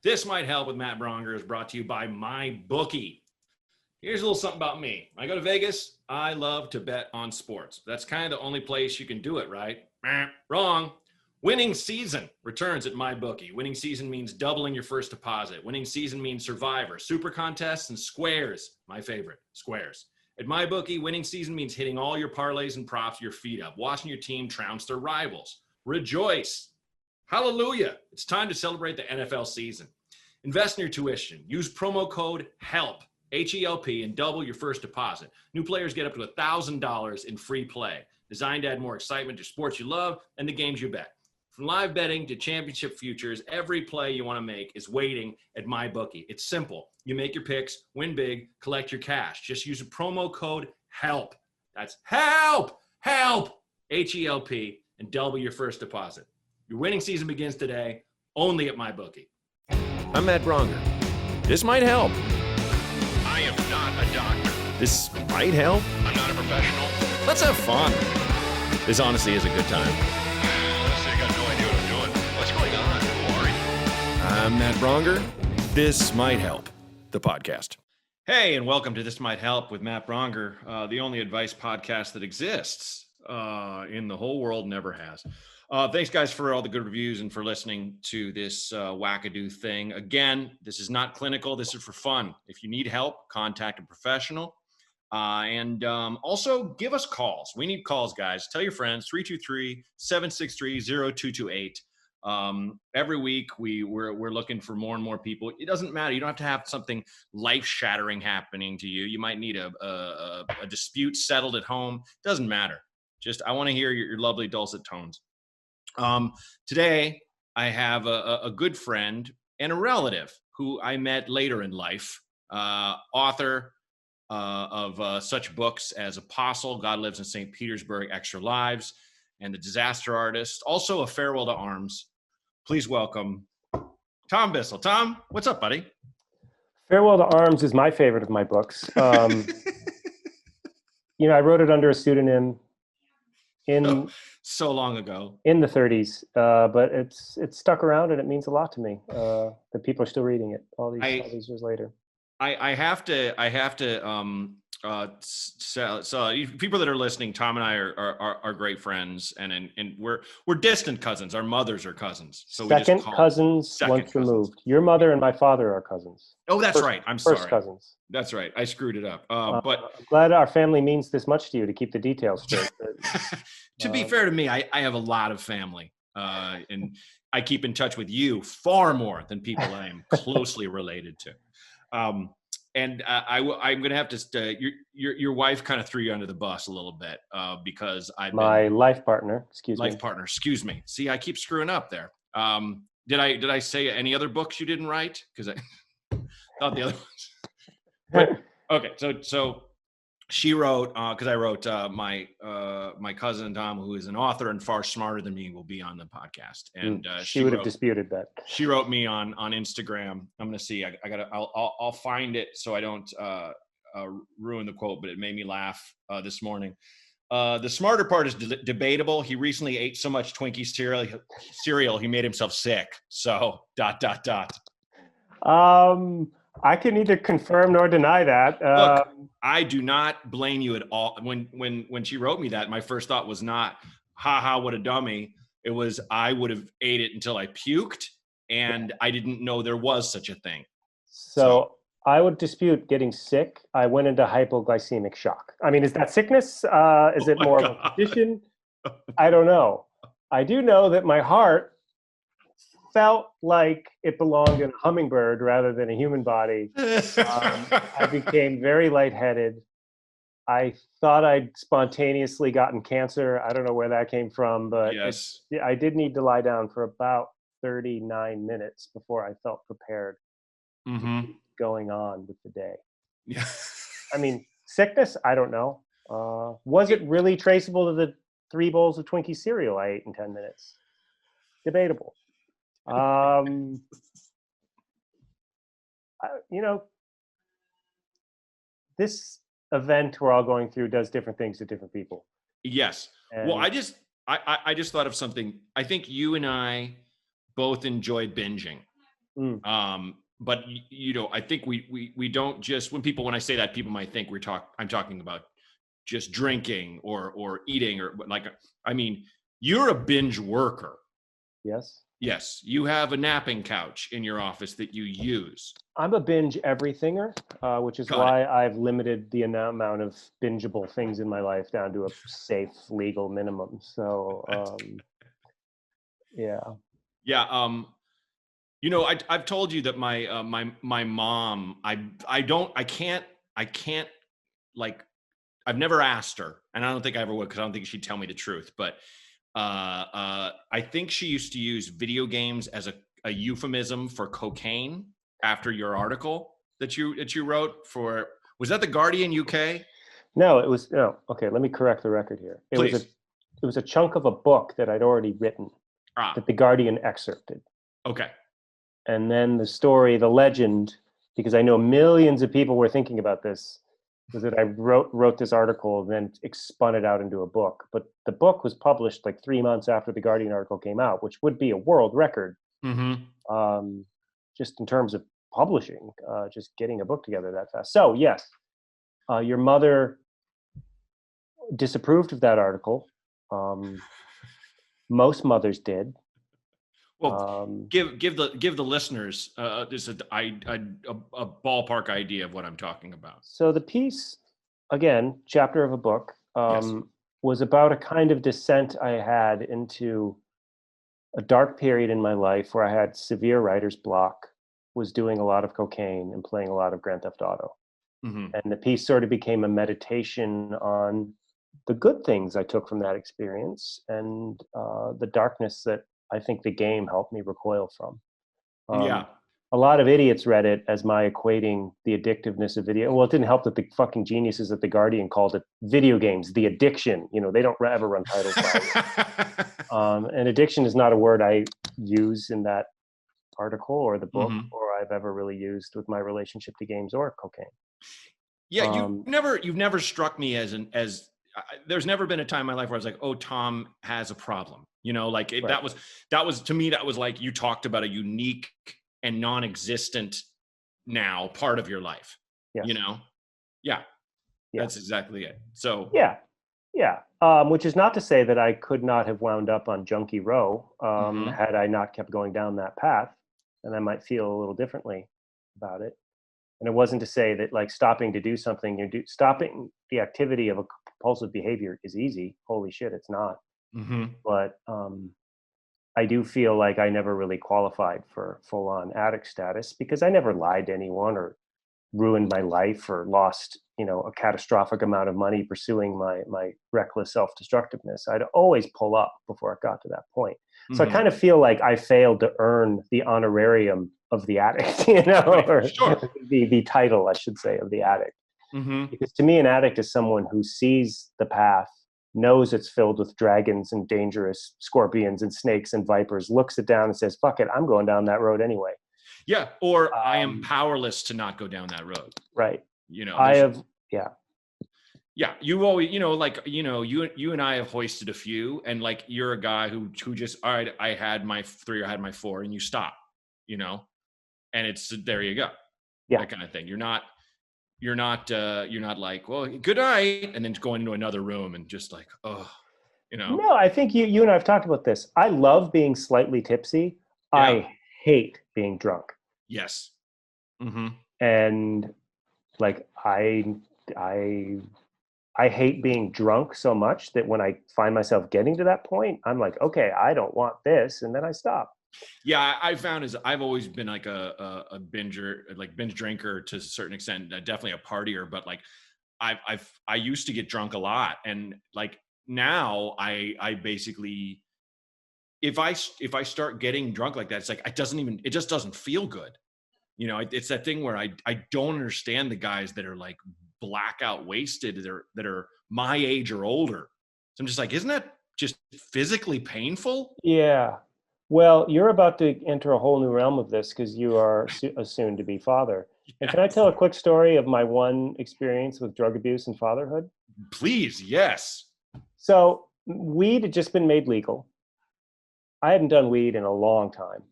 This Might Help with Matt Bronger is brought to you by MyBookie. Here's a little something about me. When I go to Vegas, I love to bet on sports. That's kind of the only place you can do it, right? Wrong. Winning season returns at MyBookie. Winning season means doubling your first deposit. Winning season means Survivor, Super Contests, and Squares. My favorite, Squares. At MyBookie, winning season means hitting all your parlays and props with your feet up, watching your team trounce their rivals. Rejoice. Hallelujah. It's time to celebrate the NFL season. Invest in your tuition. Use promo code HELP, H-E-L-P, and double your first deposit. New players get up to $1,000 in free play, designed to add more excitement to sports you love and the games you bet. From live betting to championship futures, every play you want to make is waiting at MyBookie. It's simple. You make your picks, win big, collect your cash. Just use a promo code HELP. That's HELP, H-E-L-P, and double your first deposit. Your winning season begins today, only at MyBookie. I'm Matt Bronger. This might help. I am not a doctor. This might help. I'm not a professional. Let's have fun. This honestly is a good time. Honestly, I got no idea what I'm doing. What's going on? Who are you? I'm Matt Bronger. This might help. The podcast. Hey, and welcome to This Might Help with Matt Bronger, the only advice podcast that exists in the whole world, never has. Thanks, guys, for all the good reviews and for listening to this wackadoo thing. Again, this is not clinical. This is for fun. If you need help, contact a professional. And also give us calls. We need calls, guys. Tell your friends, 323-763-0228. Every week we're looking for more and more people. It doesn't matter. You don't have to have something life-shattering happening to you. You might need a dispute settled at home. Doesn't matter. Just I want to hear your lovely dulcet tones. Today I have a good friend and a relative who I met later in life, author of such books as Apostle, God Lives in St. Petersburg, Extra Lives, and The Disaster Artist, also A Farewell to Arms. Please welcome Tom Bissell. Tom, what's up, buddy? Farewell to Arms is my favorite of my books. I wrote it under a pseudonym so long ago in the 30s, but it's stuck around and it means a lot to me that people are still reading it all these years later. I have to so people that are listening, Tom and I are great friends, and we're distant cousins. Our mothers are cousens, so second cousins once removed. Your mother and my father are cousins. Oh, that's right. I'm sorry. First cousins. That's right. I screwed it up. But I'm glad our family means this much to you to keep the details straight. To be fair to me, I have a lot of family, and I keep in touch with you far more than people I am closely related to. I'm going to have to. Your wife kind of threw you under the bus a little bit because my life partner. Excuse me. See, I keep screwing up there. Did I say any other books you didn't write? Because I thought the other ones. But, okay, so she wrote because I wrote my cousin Tom, who is an author and far smarter than me, will be on the podcast, and she would have disputed that. She wrote me on Instagram. I'm gonna see. I'll find it so I don't ruin the quote, but it made me laugh this morning. The smarter part is debatable. He recently ate so much Twinkie cereal he made himself sick. So ... I can neither confirm nor deny that. Look, I do not blame you at all. When she wrote me that, my first thought was not, ha, what a dummy. It was, I would have ate it until I puked, and I didn't know there was such a thing. So I would dispute getting sick. I went into hypoglycemic shock. I mean, is that sickness? Is it more of a condition? I don't know. I do know that my heart felt like it belonged in a hummingbird rather than a human body. I became very lightheaded. I thought I'd spontaneously gotten cancer. I don't know where that came from, but yes. I did need to lie down for about 39 minutes before I felt prepared to keep going on with the day. Yeah. I mean, sickness, I don't know. Was it really traceable to the 3 bowls of Twinkie cereal I ate in 10 minutes? Debatable. This event we're all going through does different things to different people. Yes. And well, I just thought of something. I think you and I both enjoy binging. Mm. But I think we don't just, when I say that, people might think I'm talking about just drinking or eating or like, I mean, you're a binge worker. Yes. Yes. You have a napping couch in your office that you use. I'm a binge everythinger, which is Got why I've limited the amount of bingeable things in my life down to a safe legal minimum. So, yeah. Yeah. I've told you that my mom, I can't like, I've never asked her, and I don't think I ever would, because I don't think she'd tell me the truth. But I think she used to use video games as a euphemism for cocaine after your article that you wrote for, was that the Guardian UK? No, it was no. Okay, let me correct the record here. Please. It was a chunk of a book that I'd already written that the Guardian excerpted. Okay. And then the story, the legend, because I know millions of people were thinking about this, was that I wrote this article and then spun it out into a book. But the book was published like 3 months after the Guardian article came out, which would be a world record, just in terms of publishing, just getting a book together that fast. So yes, your mother disapproved of that article. Most mothers did. Well, give the listeners just a ballpark idea of what I'm talking about. So the piece, again, chapter of a book, Yes. was about a kind of descent I had into a dark period in my life where I had severe writer's block, was doing a lot of cocaine and playing a lot of Grand Theft Auto. Mm-hmm. And the piece sort of became a meditation on the good things I took from that experience and the darkness that I think the game helped me recoil from. Yeah. A lot of idiots read it as my equating the addictiveness of video. Well, it didn't help that the fucking geniuses at the Guardian called it video games, the addiction. They don't ever run titles by it. And addiction is not a word I use in that article or the book, or I've ever really used with my relationship to games or cocaine. Yeah, you've never struck me as there's never been a time in my life where I was like, oh, Tom has a problem. Like Right. that was to me, that was like, you talked about a unique and non-existent now part of your life. Yes. Yeah, that's exactly it. So yeah. Which is not to say that I could not have wound up on Junkie Row had I not kept going down that path, and I might feel a little differently about it. And it wasn't to say that like stopping to do something, stopping the activity of a compulsive behavior is easy. Holy shit, it's not. But I do feel like I never really qualified for full-on addict status because I never lied to anyone or ruined my life or lost, a catastrophic amount of money pursuing my reckless self-destructiveness. I'd always pull up before it got to that point. So I kind of feel like I failed to earn the honorarium of the addict, or Sure. the title, I should say, of the addict. Because to me, an addict is someone who sees the path, knows it's filled with dragons and dangerous scorpions and snakes and vipers, looks it down and says, fuck it, I'm going down that road anyway. Yeah. Or I am powerless to not go down that road. Right. Yeah. You always, you and I have hoisted a few, and like, you're a guy who just, all right, I had my 3 or I had my 4 and you stop, and it's, there you go. Yeah. That kind of thing. You're not like, well, good night, and then going into another room and just like, oh, No, I think you and I have talked about this. I love being slightly tipsy. Yeah. I hate being drunk. Yes. And like, I hate being drunk so much that when I find myself getting to that point, I'm like, okay, I don't want this. And then I stop. Yeah, I found I've always been like a binger, like binge drinker to a certain extent, definitely a partier, but like I used to get drunk a lot, and like now I basically, if I start getting drunk like that, it's like it just doesn't feel good. It's that thing where I don't understand the guys that are like blackout wasted that are my age or older. So I'm just like, isn't that just physically painful? Yeah. Well, you're about to enter a whole new realm of this because you are a soon-to-be father. Yes. And can I tell a quick story of my one experience with drug abuse and fatherhood? Please, yes. So weed had just been made legal. I hadn't done weed in a long time.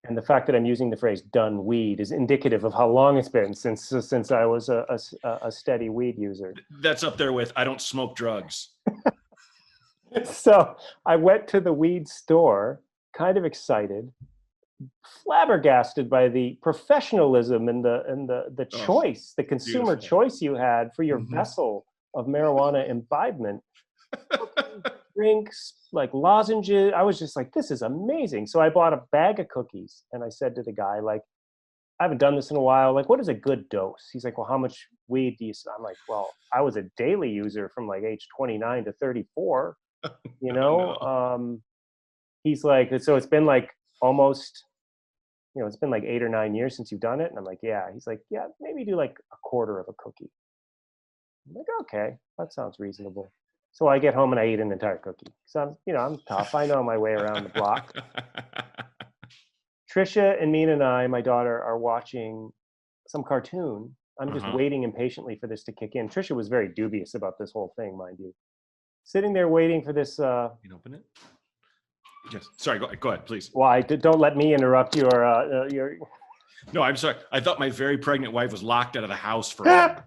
And the fact that I'm using the phrase "done weed" is indicative of how long it's been since I was a steady weed user. That's up there with I don't smoke drugs. So I went to the weed store, kind of excited, flabbergasted by the professionalism and the choice, the consumer beautiful. choice you had for your Mhm. vessel of marijuana imbibement. Drinks, like lozenges. I was just like, this is amazing. So I bought a bag of cookies and I said to the guy, like, I haven't done this in a while. Like, what is a good dose? He's like, well, how much weed do you? I'm like, well, I was a daily user from like age 29 to 34, you know? No. He's like, so it's been like almost, it's been like 8 or 9 years since you've done it. And I'm like, yeah. He's like, yeah, maybe do like a quarter of a cookie. I'm like, okay, that sounds reasonable. So I get home and I eat an entire cookie. So I'm tough. I know my way around the block. Trisha and Mina and I, my daughter, are watching some cartoon. I'm just waiting impatiently for this to kick in. Trisha was very dubious about this whole thing, mind you. Sitting there waiting for this. You can open it. Yes. Sorry. Go ahead, please. Why? Don't let me interrupt your. No, I'm sorry. I thought my very pregnant wife was locked out of the house for a while.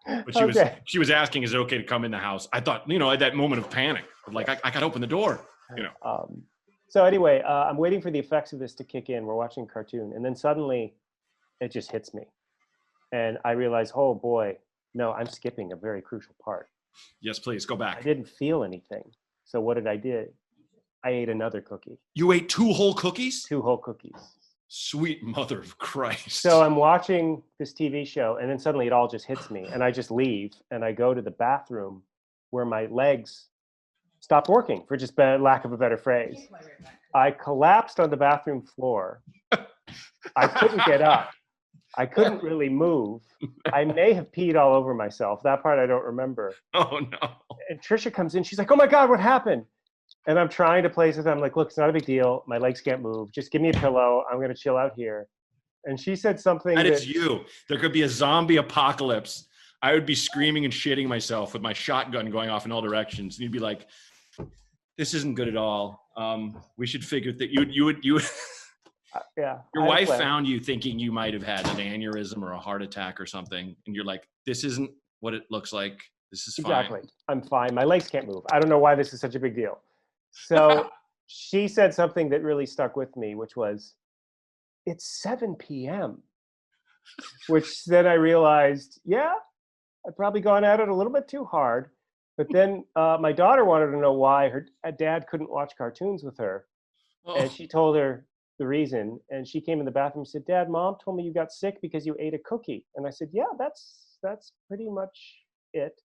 But she was asking, is it okay to come in the house? I thought, at that moment of panic, like I got to open the door, So anyway, I'm waiting for the effects of this to kick in. We're watching a cartoon, and then suddenly it just hits me. And I realize, oh boy, no, I'm skipping a very crucial part. Yes, please, go back. I didn't feel anything. So what did I do? I ate another cookie. You ate 2 whole cookies? 2 whole cookies. Sweet mother of Christ. So I'm watching this TV show, and then suddenly it all just hits me, and I just leave, and I go to the bathroom where my legs stopped working, for just lack of a better phrase. I collapsed on the bathroom floor. I couldn't get up. I couldn't really move. I may have peed all over myself. That part I don't remember. Oh, no. And Trisha comes in. She's like, oh, my God, what happened? And I'm trying to place it. I'm like, look, it's not a big deal. My legs can't move. Just give me a pillow. I'm going to chill out here. And she said something that is you. There could be a zombie apocalypse. I would be screaming and shitting myself with my shotgun going off in all directions. And you'd be like, this isn't good at all. We should figure that you would. Yeah. Your wife found you thinking you might have had an aneurysm or a heart attack or something. And you're like, this isn't what it looks like. This is fine. Exactly. I'm fine. My legs can't move. I don't know why this is such a big deal. So she said something that really stuck with me, which was, it's 7 p.m. Which then I realized, yeah, I'd probably gone at it a little bit too hard. But then my daughter wanted to know why her dad couldn't watch cartoons with her. Oh. And she told her the reason. And she came in the bathroom and said, Dad, Mom told me you got sick because you ate a cookie. And I said, yeah, that's pretty much it.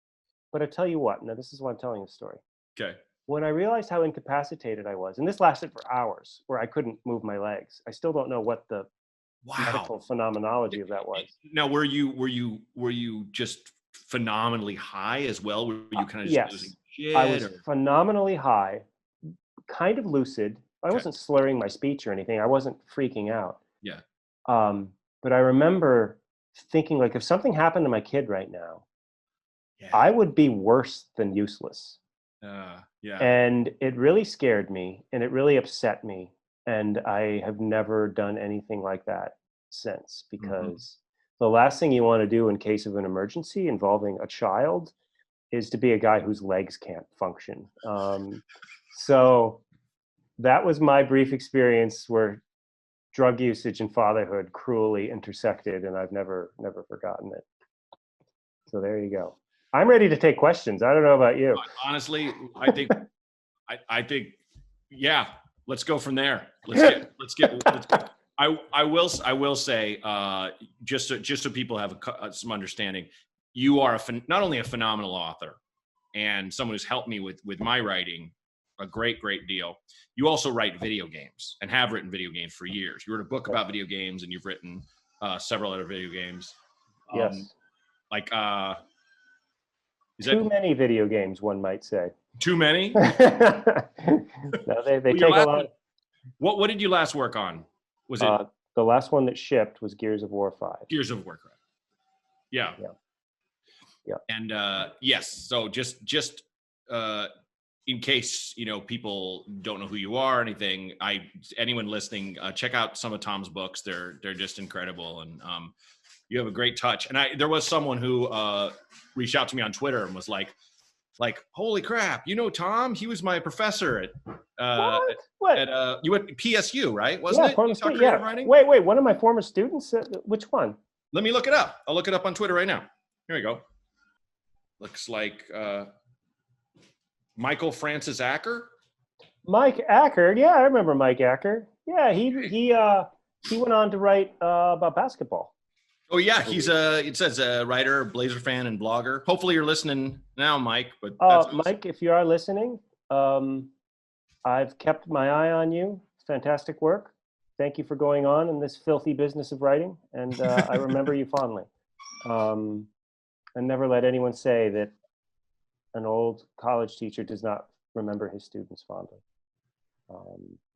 But I tell you what, now this is why I'm telling the story. Okay. When I realized how incapacitated I was, and this lasted for hours, where I couldn't move my legs. I still don't know what the medical phenomenology of that was. Now, were you just phenomenally high as well? Were you kind of just losing shit? I was phenomenally high, kind of lucid. I wasn't slurring my speech or anything. I wasn't freaking out. Yeah. But I remember thinking, like, if something happened to my kid right now, I would be worse than useless. Yeah. And it really scared me, and it really upset me. And I have never done anything like that since, because the last thing you want to do in case of an emergency involving a child is to be a guy whose legs can't function. So that was my brief experience where drug usage and fatherhood cruelly intersected, and I've never forgotten it. So there you go. I'm ready to take questions. I don't know about you. Honestly, I think, yeah. Let's go from there. Let's get. I will say, just so people have some understanding, you are not only a phenomenal author and someone who's helped me with my writing a great deal. You also write video games and have written video games for years. You wrote a book about video games, and you've written several other video games. Yes. Too many video games, one might say. Too many? No, they take a lot. What did you last work on? Was it the last one that shipped was Gears of War 5. Gears of War, correct? Yeah. And yes, so just in case, people don't know who you are or anything, anyone listening, check out some of Tom's books. They're just incredible. And you have a great touch. And there was someone who reached out to me on Twitter and was like, holy crap, Tom, he was my professor at What? you went PSU, right? Wasn't it? Portland You taught State, creative yeah. writing? Wait, one of my former students, which one? Let me look it up. I'll look it up on Twitter right now. Here we go. Looks like Michael Francis Acker. Mike Acker, yeah, I remember Mike Acker. Yeah, he went on to write about basketball. Oh yeah, it says a writer, Blazer fan, and blogger. Hopefully you're listening now, Mike. But awesome. Mike, if you are listening, I've kept my eye on you. Fantastic work. Thank you for going on in this filthy business of writing, and I remember you fondly. And never let anyone say that an old college teacher does not remember his students fondly.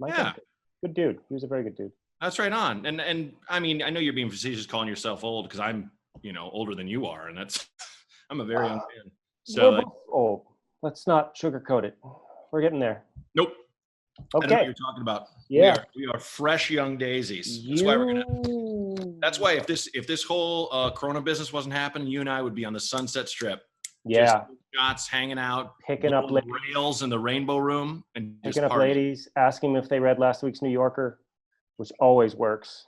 Mike, good dude. He was a very good dude. That's right on. And I mean, I know you're being facetious calling yourself old because I'm, older than you are, and I'm a very young man. So we're both old. Let's not sugarcoat it. We're getting there. Nope. Okay. I know what you're talking about. Yeah. We are fresh young daisies. That's why that's why if this whole Corona business wasn't happening, you and I would be on the Sunset Strip. Yeah. Just shots, hanging out, picking up rails in the Rainbow Room, and picking up ladies, asking them if they read last week's New Yorker, which always works.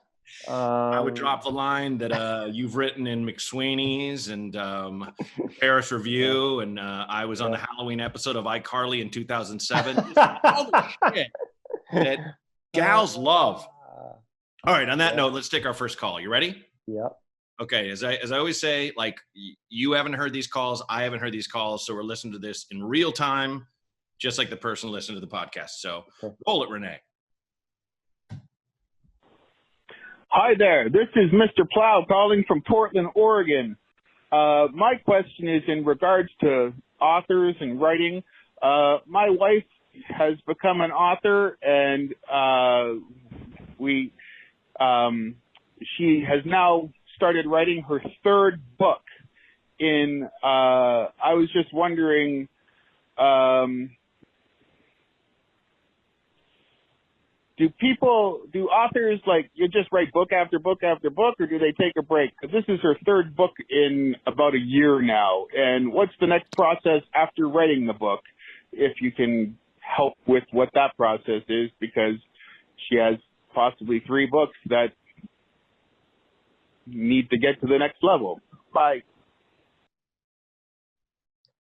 I would drop the line that you've written in McSweeney's and Paris Review, and I was on the Halloween episode of iCarly in 2007. All the shit that gals love. All right, on that note, let's take our first call. You ready? Yeah. Okay, as I always say, you haven't heard these calls, I haven't heard these calls, so we're listening to this in real time, just like the person listening to the podcast. So roll it, Renee. Hi there, this is Mr. Plow calling from Portland, Oregon. My question is in regards to authors and writing. My wife has become an author, and she has now started writing her third book. I was just wondering, do authors you just write book after book after book, or do they take a break? Because this is her third book in about a year now. And what's the next process after writing the book? If you can help with what that process is, because she has possibly 3 books that need to get to the next level. Bye.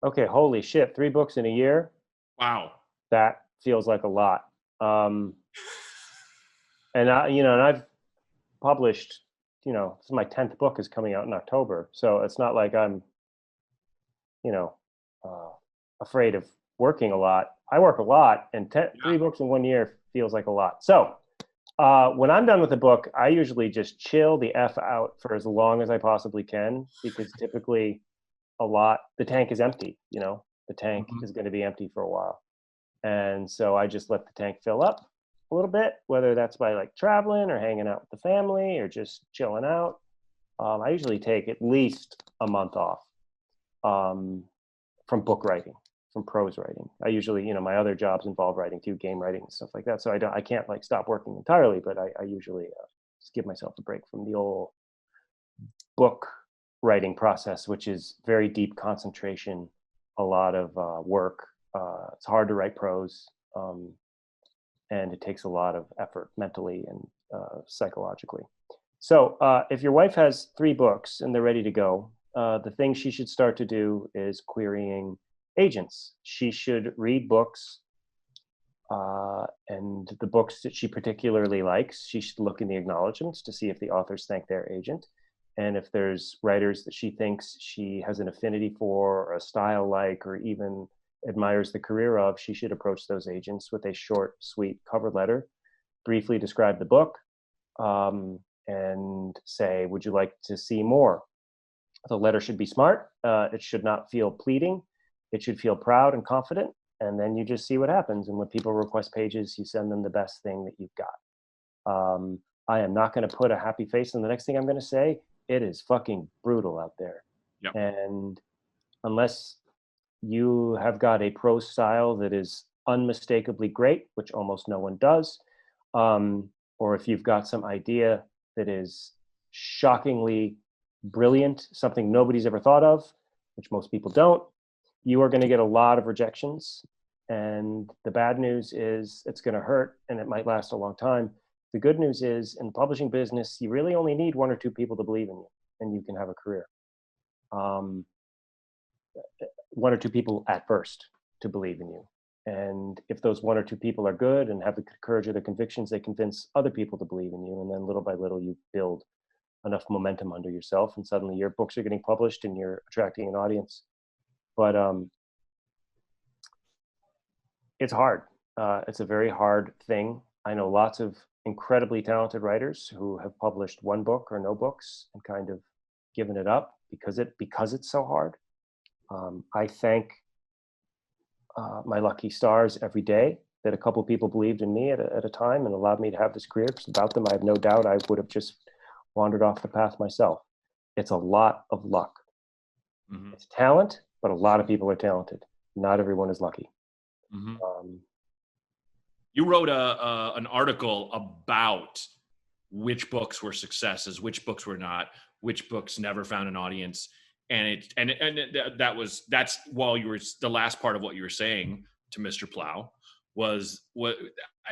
Okay, holy shit, 3 books in a year? Wow. That feels like a lot. And I've published, this is my 10th book is coming out in October. So it's not like I'm, afraid of working a lot. I work a lot, and 3 books in 1 year feels like a lot. So when I'm done with a book, I usually just chill the F out for as long as I possibly can, because typically the tank is empty, the tank is going to be empty for a while. And so I just let the tank fill up a little bit, whether that's by traveling or hanging out with the family or just chilling out. I usually take at least a month off from book writing, from prose writing. I usually, my other jobs involve writing too, game writing and stuff like that. So I can't stop working entirely, but I usually just give myself a break from the old book writing process, which is very deep concentration, a lot of work. It's hard to write prose, and it takes a lot of effort mentally and psychologically. So if your wife has 3 books and they're ready to go, the thing she should start to do is querying agents. She should read books, and the books that she particularly likes, she should look in the acknowledgments to see if the authors thank their agent. And if there's writers that she thinks she has an affinity for, or a style like, or even admires the career of, she should approach those agents with a short, sweet cover letter, briefly describe the book, and say, would you like to see more? The letter should be smart. It should not feel pleading. It should feel proud and confident. And then you just see what happens. And when people request pages, you send them the best thing that you've got. I am not going to put a happy face on the next thing I'm going to say. It is fucking brutal out there. Yep. And unless you have got a prose style that is unmistakably great, which almost no one does, or if you've got some idea that is shockingly brilliant, something nobody's ever thought of, which most people don't, you are going to get a lot of rejections. And the bad news is it's going to hurt and it might last a long time. The good news is in the publishing business, you really only need one or two people to believe in you and you can have a career. One or two people at first to believe in you. And if those one or two people are good and have the courage or the convictions, they convince other people to believe in you. And then little by little, you build enough momentum under yourself. And suddenly your books are getting published and you're attracting an audience. But it's hard. It's a very hard thing. I know lots of incredibly talented writers who have published one book or no books and kind of given it up because it's so hard. I thank my lucky stars every day that a couple people believed in me at a time and allowed me to have this career. Because without them, I have no doubt I would have just wandered off the path myself. It's a lot of luck. Mm-hmm. It's talent, but a lot of people are talented. Not everyone is lucky. Mm-hmm. You wrote an article about which books were successes, which books were not, which books never found an audience. And that's while you were, the last part of what you were saying to Mr. Plow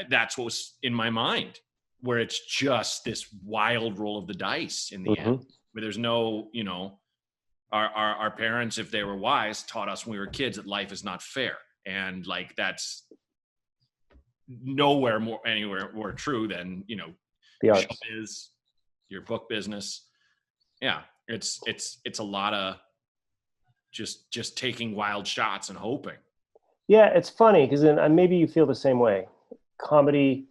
that's what was in my mind, where it's just this wild roll of the dice in the mm-hmm. end, where there's no, our parents, if they were wise, taught us when we were kids that life is not fair. And like, that's anywhere more true than, the arts. Is your book business. Yeah. It's a lot of just taking wild shots and hoping. Yeah, it's funny because maybe you feel the same way. Comedy,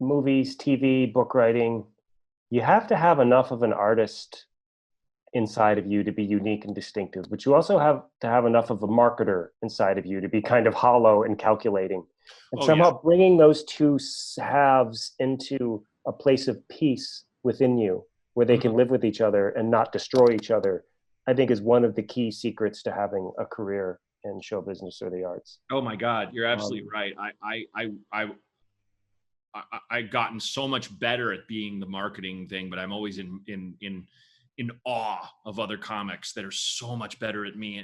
movies, TV, book writing, you have to have enough of an artist inside of you to be unique and distinctive, but you also have to have enough of a marketer inside of you to be kind of hollow and calculating. And somehow bringing those two halves into a place of peace within you, where they can live with each other and not destroy each other, I think is one of the key secrets to having a career in show business or the arts. Oh my God, you're absolutely right. I've gotten so much better at being the marketing thing, but I'm always in awe of other comics that are so much better at me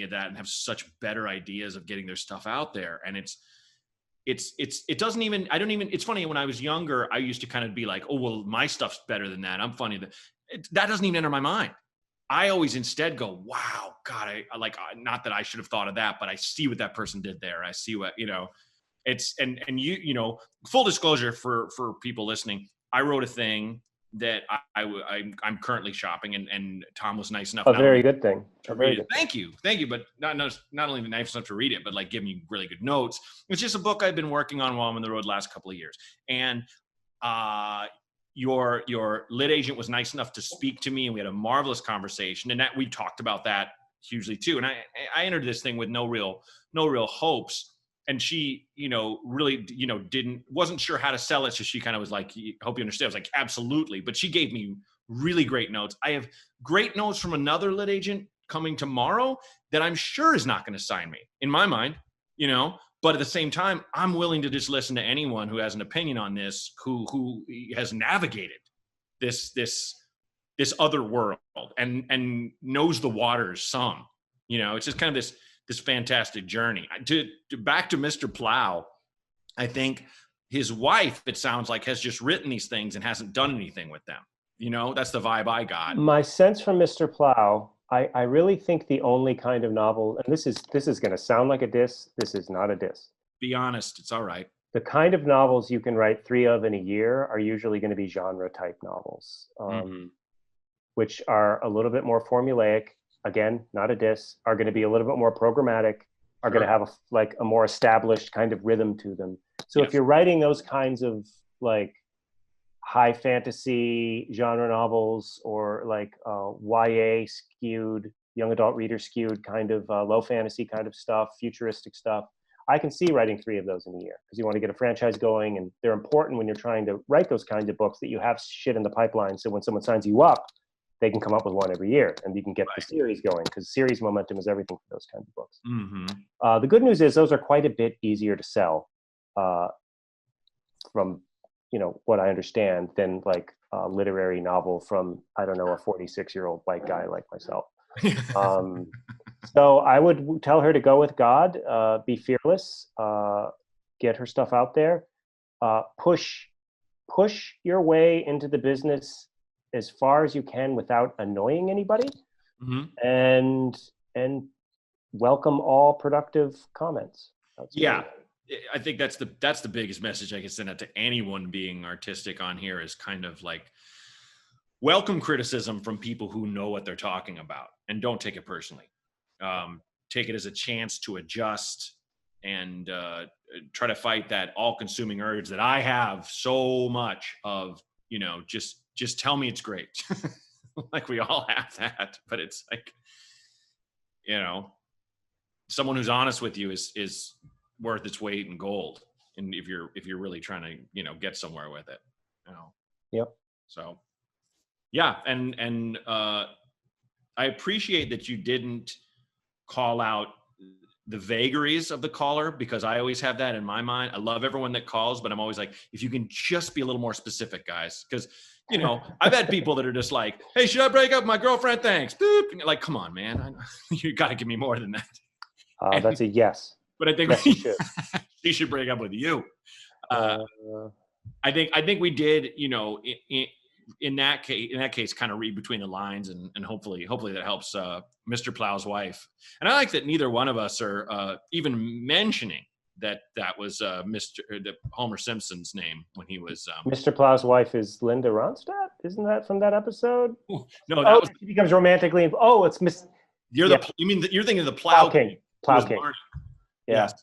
at that and have such better ideas of getting their stuff out there. And it's funny, when I was younger, I used to kind of be like, oh, well, my stuff's better than that. I'm funny. That doesn't even enter my mind. I always instead go, wow, God, I like, not that I should have thought of that, but I see what that person did there. I see what, it's, and full disclosure for people listening, I wrote a thing that I'm currently shopping, and Tom was nice enough. A very good thing. To read it. Thank you, but not only nice enough to read it, but like give me really good notes. It's just a book I've been working on while I'm on the road the last couple of years. And your lit agent was nice enough to speak to me, and we had a marvelous conversation. And that we talked about that hugely too. And I entered this thing with no real hopes. And she, really, wasn't sure how to sell it. So she kind of was like, hope you understand. I was like, absolutely. But she gave me really great notes. I have great notes from another lit agent coming tomorrow that I'm sure is not going to sign me, in my mind, but at the same time, I'm willing to just listen to anyone who has an opinion on this, who has navigated this other world and knows the waters some, it's just kind of this fantastic journey. Back to Mr. Plow, I think his wife, it sounds like, has just written these things and hasn't done anything with them. That's the vibe I got. My sense from Mr. Plow, I really think the only kind of novel, and this is going to sound like a diss. This is not a diss. Be honest, it's all right. The kind of novels you can write 3 of in a year are usually going to be genre type novels, which are a little bit more formulaic. Again, not a diss, are going to be a little bit more programmatic, are going to have a more established kind of rhythm to them. So if you're writing those kinds of like high fantasy genre novels or like YA skewed, young adult reader skewed kind of low fantasy kind of stuff, futuristic stuff, I can see writing 3 of those in a year because you want to get a franchise going, and they're important when you're trying to write those kinds of books, that you have shit in the pipeline. So when someone signs you up, they can come up with one every year, and you can get the series going, because series momentum is everything for those kinds of books. Mm-hmm. The good news is those are quite a bit easier to sell, from what I understand, than like a literary novel from, I don't know, a 46-year-old white guy like myself. So I would tell her to go with God, be fearless, get her stuff out there, push your way into the business as far as you can without annoying anybody, and welcome all productive comments. Yeah. I think that's the biggest message I can send out to anyone being artistic on here, is kind of like, welcome criticism from people who know what they're talking about, and don't take it personally. Take it as a chance to adjust and try to fight that all-consuming urge that I have so much of, just tell me it's great. Like, we all have that, but it's like, someone who's honest with you is worth its weight in gold. And if you're really trying to, get somewhere with it, Yep. So, yeah. And I appreciate that you didn't call out the vagaries of the caller, because I always have that in my mind. I love everyone that calls, but I'm always like, if you can just be a little more specific, guys. Because, I've had people that are just like, hey, should I break up with my girlfriend? Thanks. Boop. And you're like, come on, man. You got to give me more than that. That's a yes. But I think yes, she should break up with you. I think we did, in that case, kind of read between the lines, and hopefully that helps Mr. Plow's wife. And I like that neither one of us are even mentioning that was Homer Simpson's name when he was. Mr. Plow's wife is Linda Ronstadt. Isn't that from that episode? No, she becomes romantically. Oh, it's Miss. You're you're thinking of the Plow King. Plow King. Yeah. Yes.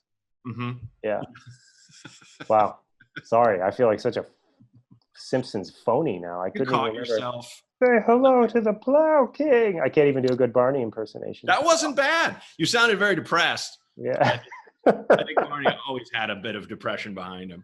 Mm-hmm. Yeah. Wow. Sorry, I feel like such a Simpsons phony now. I couldn't even remember. Yourself. Say hello to the Plow King. I can't even do a good Barney impersonation. That wasn't bad. You sounded very depressed. Yeah. I think Barney always had a bit of depression behind him.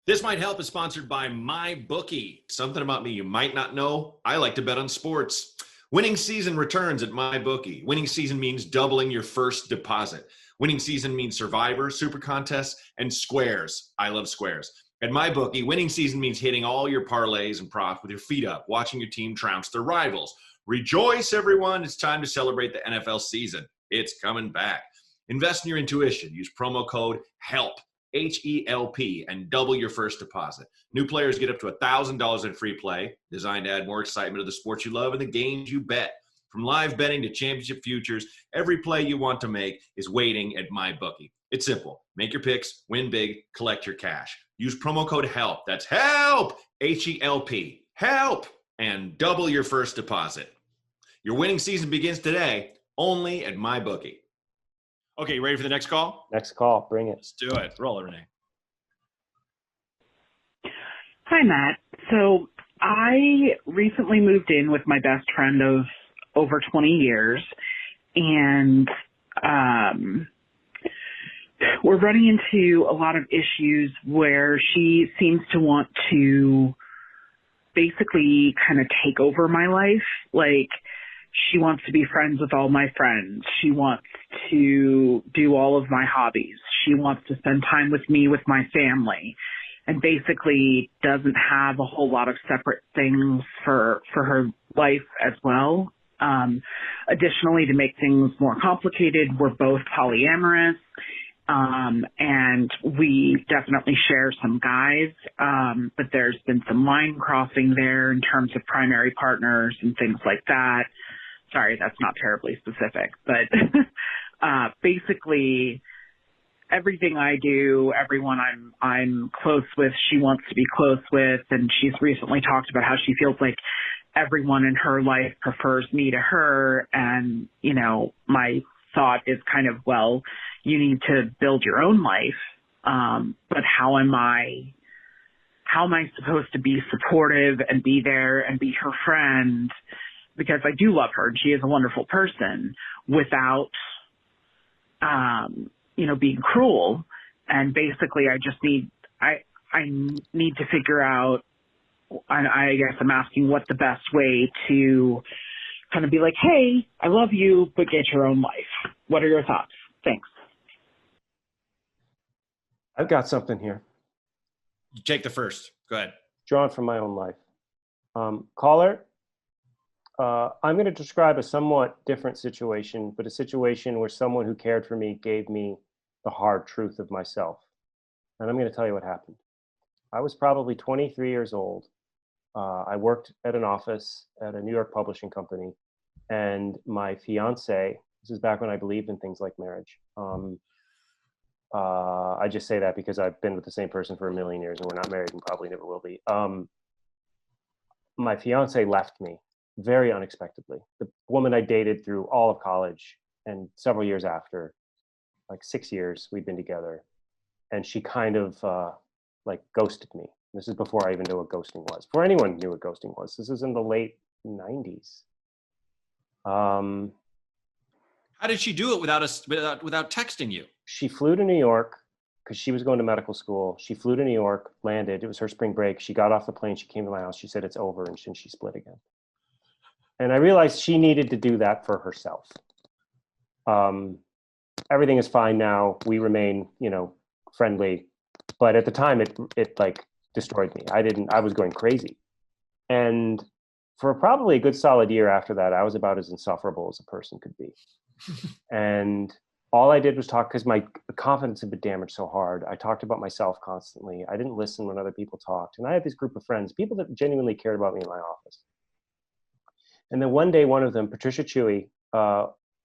This Might Help is sponsored by MyBookie. Something about me you might not know. I like to bet on sports. Winning season returns at MyBookie. Winning season means doubling your first deposit. Winning season means Survivor, Super Contests, and Squares. I love Squares. At MyBookie, winning season means hitting all your parlays and props with your feet up, watching your team trounce their rivals. Rejoice, everyone. It's time to celebrate the NFL season. It's coming back. Invest in your intuition. Use promo code HELP, HELP, and double your first deposit. New players get up to $1,000 in free play, designed to add more excitement to the sports you love and the games you bet. From live betting to championship futures, every play you want to make is waiting at MyBookie. It's simple. Make your picks, win big, collect your cash. Use promo code HELP. That's HELP, HELP, HELP, and double your first deposit. Your winning season begins today, only at MyBookie. Okay, you ready for the next call? Next call. Bring it. Let's do it. Roll it, Renee. Hi, Matt. So I recently moved in with my best friend of over 20 years, and we're running into a lot of issues where she seems to want to basically kind of take over my life. Like, she wants to be friends with all my friends. She wants to do all of my hobbies. She wants to spend time with me, with my family, and basically doesn't have a whole lot of separate things for her life as well. Additionally, to make things more complicated, we're both polyamorous, and we definitely share some guys, but there's been some line crossing there in terms of primary partners and things like that. Sorry, that's not terribly specific, but basically everything I do, everyone I'm close with, she wants to be close with, and she's recently talked about how she feels like everyone in her life prefers me to her. And, you know, my thought is kind of, well, you need to build your own life. But how am I supposed to be supportive and be there and be her friend? Because I do love her and she is a wonderful person, without, being cruel. And basically I need to figure out I guess I'm asking what the best way to kind of be like, hey, I love you, but get your own life. What are your thoughts? Thanks. I've got something here, You take the first. Go ahead. drawn from my own life. Caller, I'm going to describe a somewhat different situation, but a situation where someone who cared for me gave me the hard truth of myself. And I'm going to tell you what happened. I was probably 23 years old. I worked at an office at a New York publishing company, and my fiance, this is back when I believed in things like marriage. I just say that because I've been with the same person for a million years and we're not married and probably never will be. My fiance left me very unexpectedly. The woman I dated through all of college and several years after, like 6 years we'd been together, and she kind of like ghosted me. This is before I even knew what ghosting was. Before anyone knew what ghosting was. This is in the late 90s. How did she do it without texting you? She flew to New York because she was going to medical school. She flew to New York, landed. It was her spring break. She got off the plane. She came to my house. She said, it's over. And she split again. And I realized she needed to do that for herself. Everything is fine now. We remain, friendly. But at the time, it like destroyed me. I was going crazy. And for probably a good solid year after that, I was about as insufferable as a person could be. And all I did was talk, because my confidence had been damaged so hard. I talked about myself constantly. I didn't listen when other people talked. And I had this group of friends, people that genuinely cared about me in my office. And then one day, one of them, Patricia Chewy,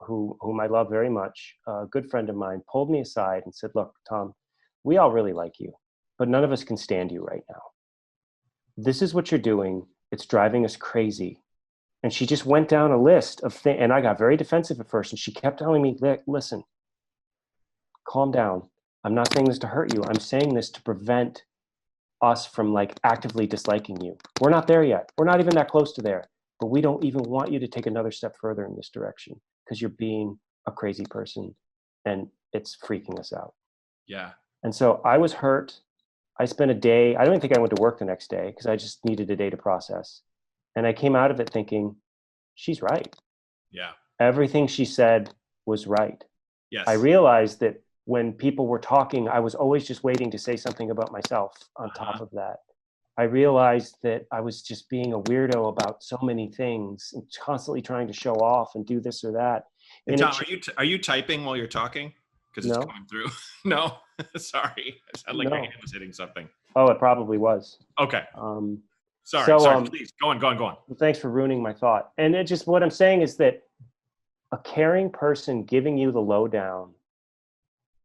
whom I love very much, a good friend of mine, pulled me aside and said, look, Tom, we all really like you, but none of us can stand you right now. This is what you're doing. It's driving us crazy. And she just went down a list of things, and I got very defensive at first, and she kept telling me, listen, calm down. I'm not saying this to hurt you. I'm saying this to prevent us from like actively disliking you. We're not there yet. We're not even that close to there, but we don't even want you to take another step further in this direction because you're being a crazy person and it's freaking us out. Yeah. And so I was hurt. I spent a day, I don't even think I went to work the next day because I just needed a day to process. And I came out of it thinking, she's right. Yeah. Everything she said was right. Yes. I realized that when people were talking, I was always just waiting to say something about myself on top of that. I realized that I was just being a weirdo about so many things and constantly trying to show off and do this or that. And Tom, are you typing while you're talking? Because it's No. coming through. No, sorry. I sound like No. my hand was hitting something. Oh, it probably was. Okay. So, sorry. Please go on. Well, thanks for ruining my thought. And it just, what I'm saying is that a caring person giving you the lowdown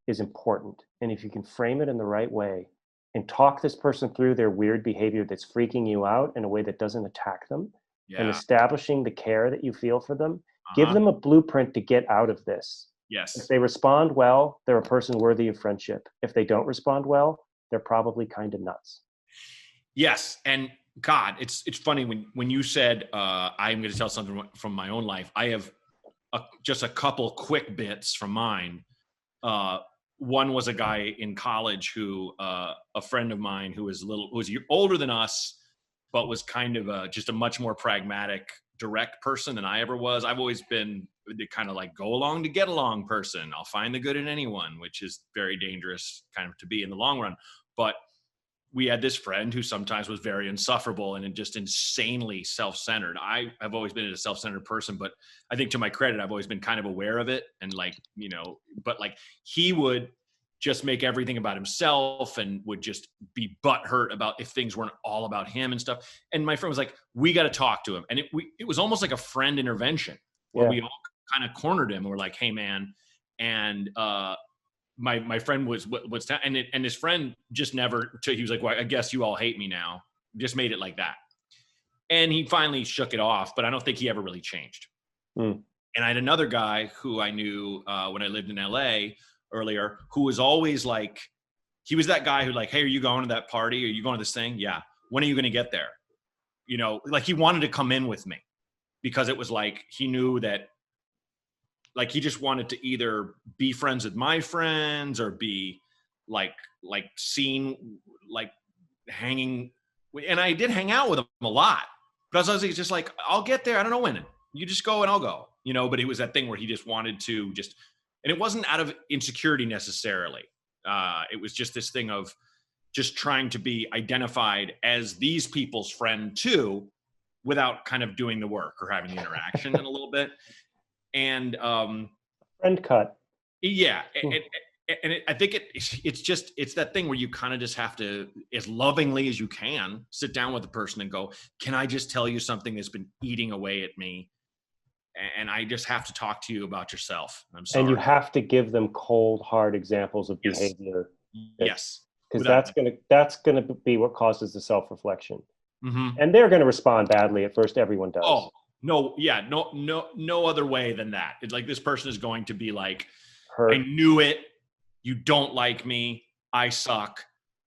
is important. And if you can frame it in the right way and talk this person through their weird behavior that's freaking you out in a way that doesn't attack them, and establishing the care that you feel for them, give them a blueprint to get out of this. Yes. If they respond well, they're a person worthy of friendship. If they don't respond well, they're probably kind of nuts. Yes. And God, it's funny when you said, I'm going to tell something from my own life. I have just a couple quick bits from mine. One was a guy in college who, a friend of mine who was older than us, but was kind of just a much more pragmatic, direct person than I ever was. I've always been the kind of like go along to get along person. I'll find the good in anyone, which is very dangerous kind of to be in the long run. But we had this friend who sometimes was very insufferable and just insanely self-centered. I have always been a self-centered person, but I think to my credit, I've always been kind of aware of it. And but like he would just make everything about himself and would just be butthurt about if things weren't all about him and stuff. And my friend was like, we got to talk to him. And it was almost like a friend intervention where we all kind of cornered him and we're like, hey man. And, my friend was and his friend just never, he was like, well, I guess you all hate me now. Just made it like that. And he finally shook it off, but I don't think he ever really changed. And I had another guy who I knew when I lived in LA earlier, who was always like, he was that guy who like, hey, are you going to that party? Are you going to this thing? Yeah. When are you going to get there? Like he wanted to come in with me because it was like, he knew that like he just wanted to either be friends with my friends or be like seen like hanging and I did hang out with him a lot, but I was just like, I'll get there. I don't know when. You just go and I'll go, but it was that thing where he just wanted to and it wasn't out of insecurity necessarily. It was just this thing of just trying to be identified as these people's friend too, without kind of doing the work or having the interaction in a little bit. And friend cut. Yeah. I think it's that thing where you kind of just have to, as lovingly as you can, sit down with the person and go, can I just tell you something that's been eating away at me? And I just have to talk to you about yourself. I'm sorry. And you have to give them cold, hard examples of behavior. Yes. Because that's gonna be what causes the self-reflection. Mm-hmm. And they're gonna respond badly at first. Everyone does. Oh no, yeah, no other way than that. It's like this person is going to be like, hurt. I knew it. You don't like me. I suck.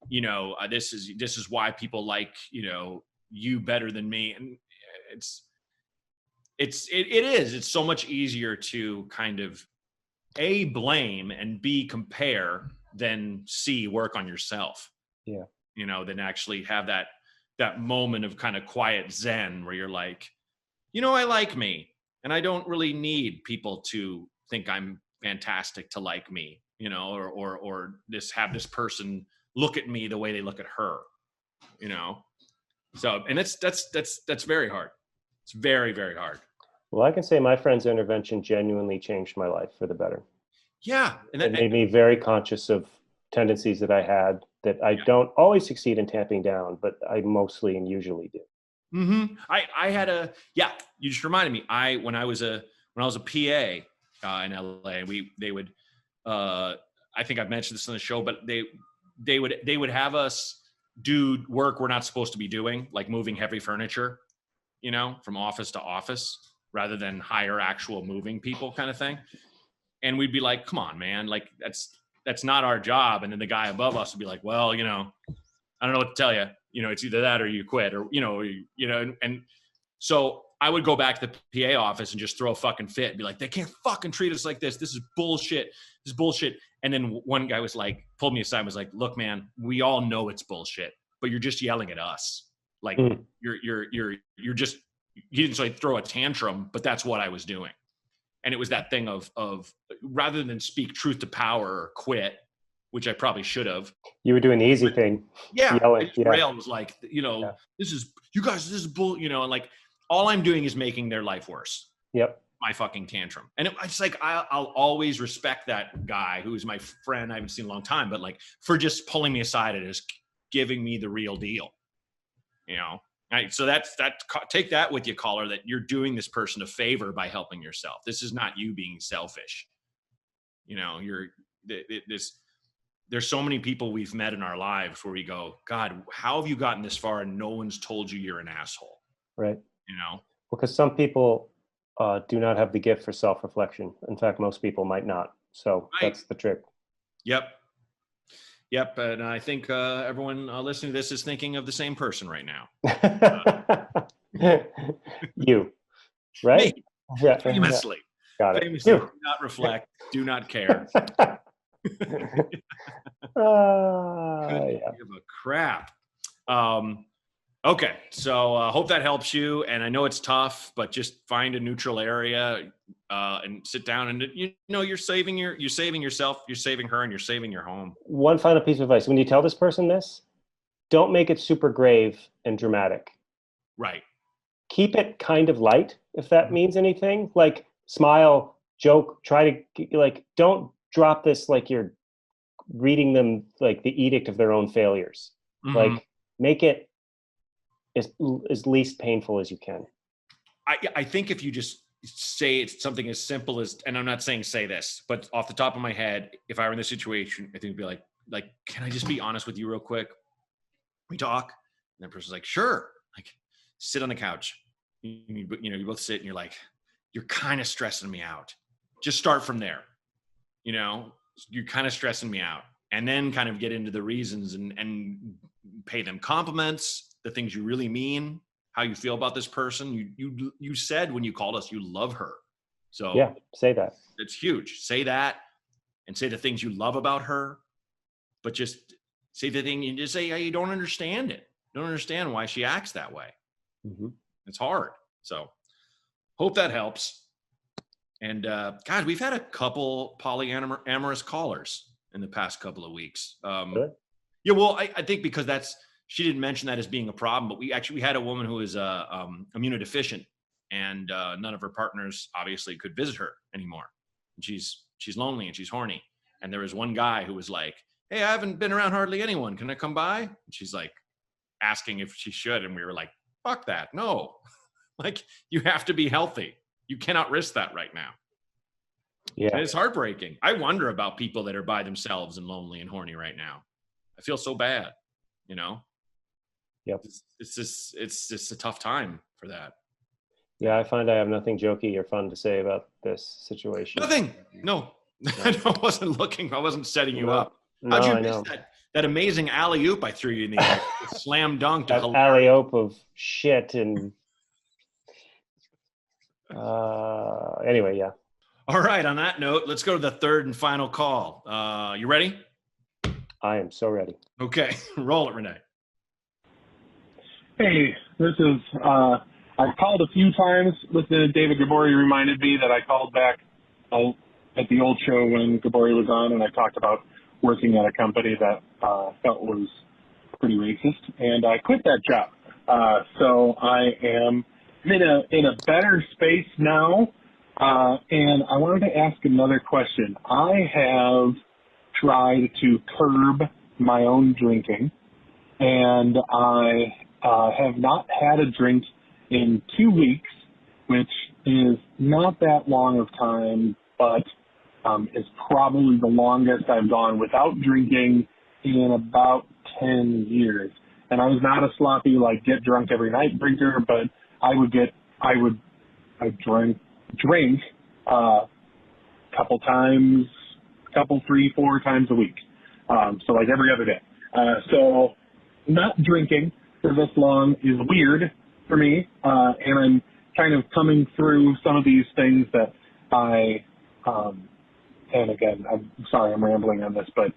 This is why people like you better than me. And it's so much easier to kind of A, blame, and B, compare than C, work on yourself. Yeah. Than actually have that moment of kind of quiet zen where you're like, I like me, and I don't really need people to think I'm fantastic to like me, or have this person look at me the way they look at her, So, and that's very hard. It's very, very hard. Well, I can say my friend's intervention genuinely changed my life for the better. Yeah. And it made me very conscious of tendencies that I had that I don't always succeed in tamping down, but I mostly and usually do. Mm-hmm. I had you just reminded me. When I was a PA in LA, they would, I think I've mentioned this on the show, but they would have us do work we're not supposed to be doing, like moving heavy furniture, from office to office, rather than hire actual moving people kind of thing. And we'd be like, come on, man, like that's not our job. And then the guy above us would be like, well, I don't know what to tell you. It's either that or you quit, or, and so I would go back to the PA office and just throw a fucking fit and be like, they can't fucking treat us like this. This is bullshit. This is bullshit. And then one guy was like, pulled me aside and was like, look, man, we all know it's bullshit, but you're just yelling at us. Like you're just, he didn't say throw a tantrum, but that's what I was doing. And it was that thing of rather than speak truth to power or quit, which I probably should have. You were doing the easy thing. Yeah. Rail was like, this is, you guys, this is bull, and like, all I'm doing is making their life worse. Yep. My fucking tantrum. And it's like, I'll always respect that guy who is my friend I haven't seen in a long time, but like for just pulling me aside and just giving me the real deal, Right. So take that with you, caller, that you're doing this person a favor by helping yourself. This is not you being selfish. There's so many people we've met in our lives where we go, God, how have you gotten this far and no one's told you you're an asshole? Right. Because some people do not have the gift for self-reflection. In fact, most people might not. So That's the trick. Yep. And I think everyone listening to this is thinking of the same person right now. You, right? Me. Yeah. Famously. Got it. Famously, do not reflect, do not care. Yeah. Give a crap. Okay, so hope that helps you. And I know it's tough, but just find a neutral area and sit down. And you're saving yourself, you're saving her, and you're saving your home. One final piece of advice: when you tell this person this, don't make it super grave and dramatic. Right. Keep it kind of light, if that means anything. Like smile, joke, try to don't drop this like you're reading them like the edict of their own failures. Mm-hmm. Like make it as least painful as you can. I think if you just say it's something as simple as, and I'm not saying say this, but off the top of my head, if I were in this situation, I think it'd be like, can I just be honest with you real quick? We talk. And that person's like, sure. Like, sit on the couch. You both sit and you're like, you're kind of stressing me out. Just start from there. You're kind of stressing me out. And then kind of get into the reasons and pay them compliments, the things you really mean, how you feel about this person. You said when you called us, you love her. So yeah, say that. It's huge. Say that and say the things you love about her, but just say the thing and just say, you don't understand it. don't understand why she acts that way. Mm-hmm. It's hard. So hope that helps. And God, we've had a couple polyamorous callers in the past couple of weeks. Really? Yeah, well, I think because she didn't mention that as being a problem, but we had a woman who is immunodeficient, and none of her partners obviously could visit her anymore. And she's lonely and she's horny. And there was one guy who was like, "Hey, I haven't been around hardly anyone. Can I come by?" And she's like asking if she should, and we were like, "Fuck that, no." Like, you have to be healthy. You cannot risk that right now. Yeah. And it's heartbreaking. I wonder about people that are by themselves and lonely and horny right now. I feel so bad, you know? Yep. It's just a tough time for that. Yeah, I find I have nothing jokey or fun to say about this situation. Nothing. No. I wasn't looking. I wasn't setting you up. No, How'd you I miss know. that amazing alley-oop I threw you in the air? The slam dunk. That alley-oop of shit and anyway, yeah. All right. On that note, let's go to the third and final call. You ready? I am so ready. Okay. Roll it, Renee. Hey, this is, I've called a few times. Listening to David Gabori reminded me that I called back at the old show when Gabori was on, and I talked about working at a company that felt was pretty racist, and I quit that job. So I am in a better space now, and I wanted to ask another question. I have tried to curb my own drinking, and I have not had a drink in 2 weeks, which is not that long of time, but is probably the longest I've gone without drinking in about 10 years. And I was not a sloppy, like, get drunk every night drinker, but I drink couple, 3, 4 times a week. So like every other day. So not drinking for this long is weird for me. And I'm kind of coming through some of these things that and again, I'm sorry I'm rambling on this, but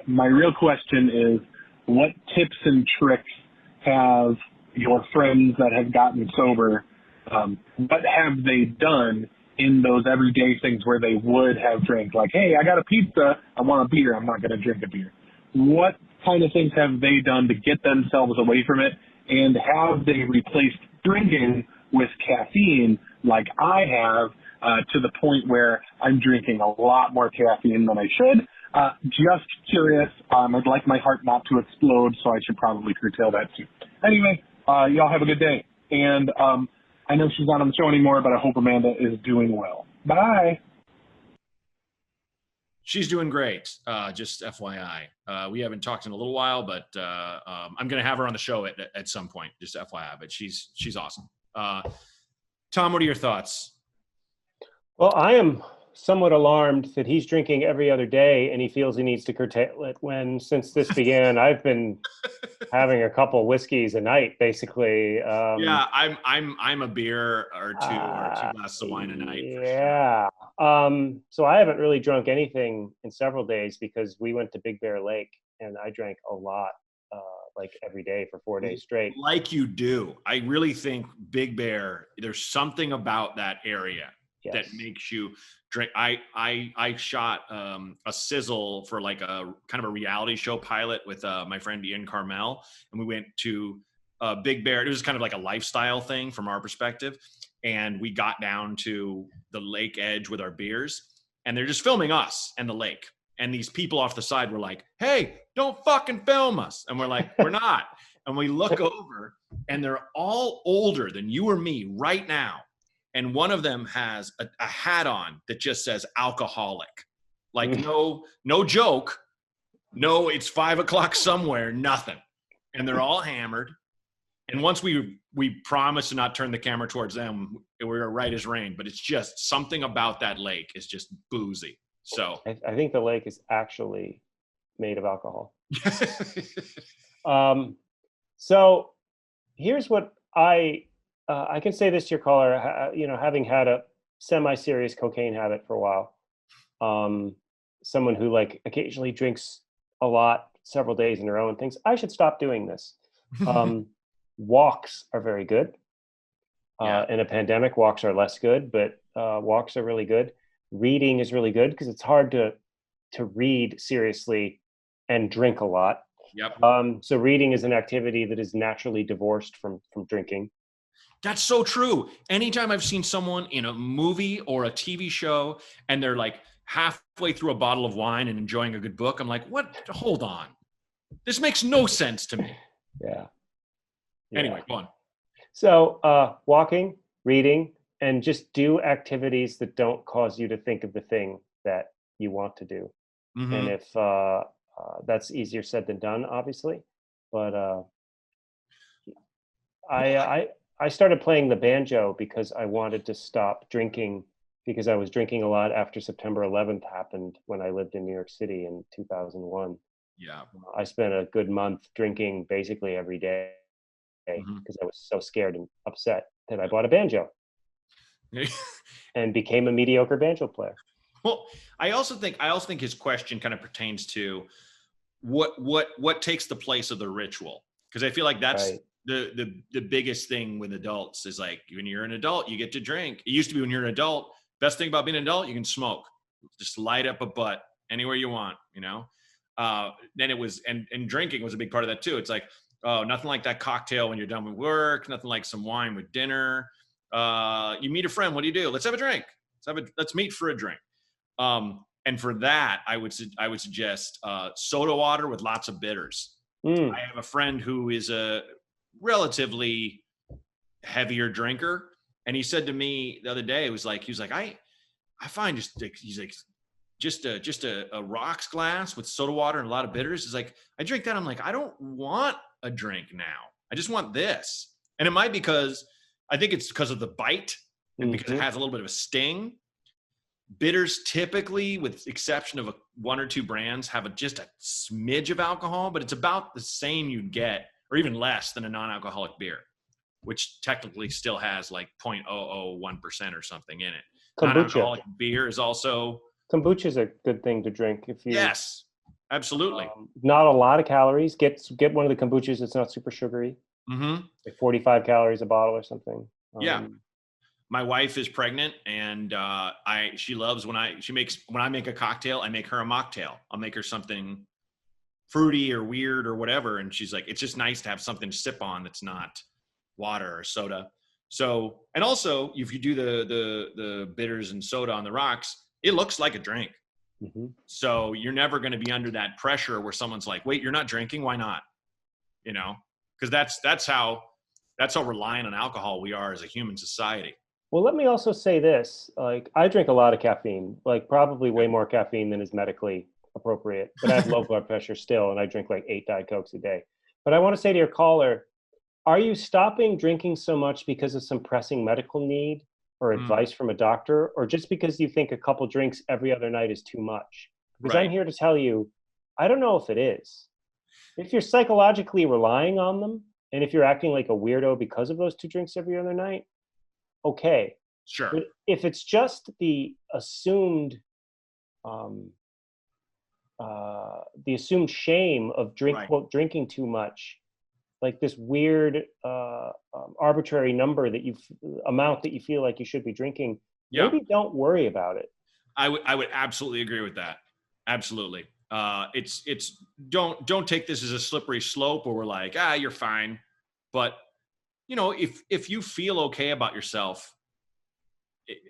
my real question is, what tips and tricks have your friends that have gotten sober, what have they done in those everyday things where they would have drank? Like, hey, I got a pizza, I want a beer, I'm not going to drink a beer. What kind of things have they done to get themselves away from it? And have they replaced drinking with caffeine like I have, to the point where I'm drinking a lot more caffeine than I should? Just curious. I'd like my heart not to explode, so I should probably curtail that too. Anyway, y'all have a good day. And I know she's not on the show anymore, but I hope Amanda is doing well. Bye. She's doing great. Just FYI. We haven't talked in a little while, but I'm going to have her on the show at some point, just FYI. But she's awesome. Tom, what are your thoughts? Well, I am somewhat alarmed that he's drinking every other day and he feels he needs to curtail it when, since this began, I've been having a couple whiskeys a night, basically. Yeah, I'm a beer or two glasses of wine a night. Yeah. So I haven't really drunk anything in several days because we went to Big Bear Lake and I drank a lot, like every day for 4 days straight. Like you do. I really think Big Bear, there's something about that area that makes you drink. I shot a sizzle for like a kind of a reality show pilot with my friend Ian Carmel, and we went to Big Bear. It was kind of like a lifestyle thing from our perspective, and we got down to the lake edge with our beers, and they're just filming us and the lake. And these people off the side were like, "Hey, don't fucking film us," and we're like, "We're not." And we look over, and they're all older than you or me right now. And one of them has a hat on that just says alcoholic. Like, no joke. No, it's 5 o'clock somewhere, nothing. And they're all hammered. And once we promised to not turn the camera towards them, we were right as rain. But it's just something about that lake is just boozy. So I think the lake is actually made of alcohol. So here's what I can say this to your caller, having had a semi-serious cocaine habit for a while, someone who like occasionally drinks a lot several days in a row and thinks, I should stop doing this. Walks are very good. In a pandemic, walks are less good, but walks are really good. Reading is really good because it's hard to read seriously and drink a lot. Yep. So reading is an activity that is naturally divorced from drinking. That's so true. Anytime I've seen someone in a movie or a TV show and they're like halfway through a bottle of wine and enjoying a good book, I'm like, what? Hold on. This makes no sense to me. Yeah. Anyway, go on. So walking, reading, and just do activities that don't cause you to think of the thing that you want to do. Mm-hmm. And if that's easier said than done, obviously, but I started playing the banjo because I wanted to stop drinking because I was drinking a lot after September 11th happened when I lived in New York City in 2001. Yeah. I spent a good month drinking basically every day because I was so scared and upset that I bought a banjo and became a mediocre banjo player. Well, I also think his question kind of pertains to what takes the place of the ritual, because I feel like that's Right. the biggest thing with adults is like when you're an adult, you get to drink. It used to be when you're an adult, best thing about being an adult, you can smoke, just light up a butt anywhere you want, you know. Then it was and drinking was a big part of that too. It's like, oh, nothing like that cocktail when you're done with work, nothing like some wine with dinner. You meet a friend, what do? Let's have a drink. Let's meet for a drink. And for that, I would suggest soda water with lots of bitters. I have a friend who is a relatively heavier drinker, and he said to me the other day, he was like, I find just a rocks glass with soda water and a lot of bitters. Is like, I drink that. I'm like, I don't want a drink now. I just want this. And it might I think it's because of the bite and because it has a little bit of a sting. Bitters typically, with exception of one or two brands, have just a smidge of alcohol, but it's about the same you'd get, or even less than a non-alcoholic beer, which technically still has like 0.001% or something in it. Kombucha. Non-alcoholic beer is also... Kombucha is a good thing to drink if you. Yes, absolutely. Not a lot of calories. Get one of the kombuchas that's not super sugary. Mm-hmm. Like 45 calories a bottle or something. Yeah. My wife is pregnant, and she loves when I make a cocktail, I make her a mocktail. I'll make her something fruity or weird or whatever, and she's like, it's just nice to have something to sip on that's not water or soda. So, and also if you do the bitters and soda on the rocks, it looks like a drink. Mm-hmm. So you're never going to be under that pressure where someone's like, wait, you're not drinking? Why not? You know, because that's how reliant on alcohol we are as a human society. Well, let me also say this, like I drink a lot of caffeine, like probably way more caffeine than is medically appropriate, but I have low blood pressure still, and I drink like 8 Diet Cokes a day. But I want to say to your caller, are you stopping drinking so much because of some pressing medical need or advice from a doctor, or just because you think a couple drinks every other night is too much? Because I'm here to tell you, I don't know if it is. If you're psychologically relying on them, and if you're acting like a weirdo because of those 2 drinks every other night, okay. Sure. But if it's just the assumed shame of drinking too much, like this weird arbitrary number amount that you feel like you should be drinking, maybe don't worry about it. I would absolutely agree with that. Absolutely. It's don't take this as a slippery slope where we're like, you're fine. But you know, if you feel okay about yourself,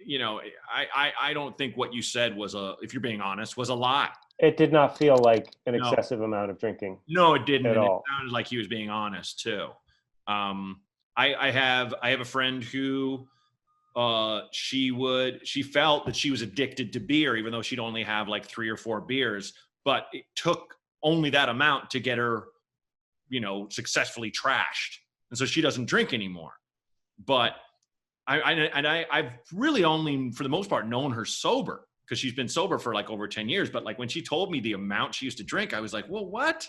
you know, I don't think what you said if you're being honest, was a lot. It did not feel like an excessive amount of drinking. No, it didn't at all. It sounded like he was being honest too. I have a friend who she felt that she was addicted to beer, even though she'd only have like 3 or 4 beers, but it took only that amount to get her, you know, successfully trashed. And so she doesn't drink anymore. But I've really only, for the most part, known her sober, because she's been sober for like over 10 years. But like when she told me the amount she used to drink, I was like, well, what?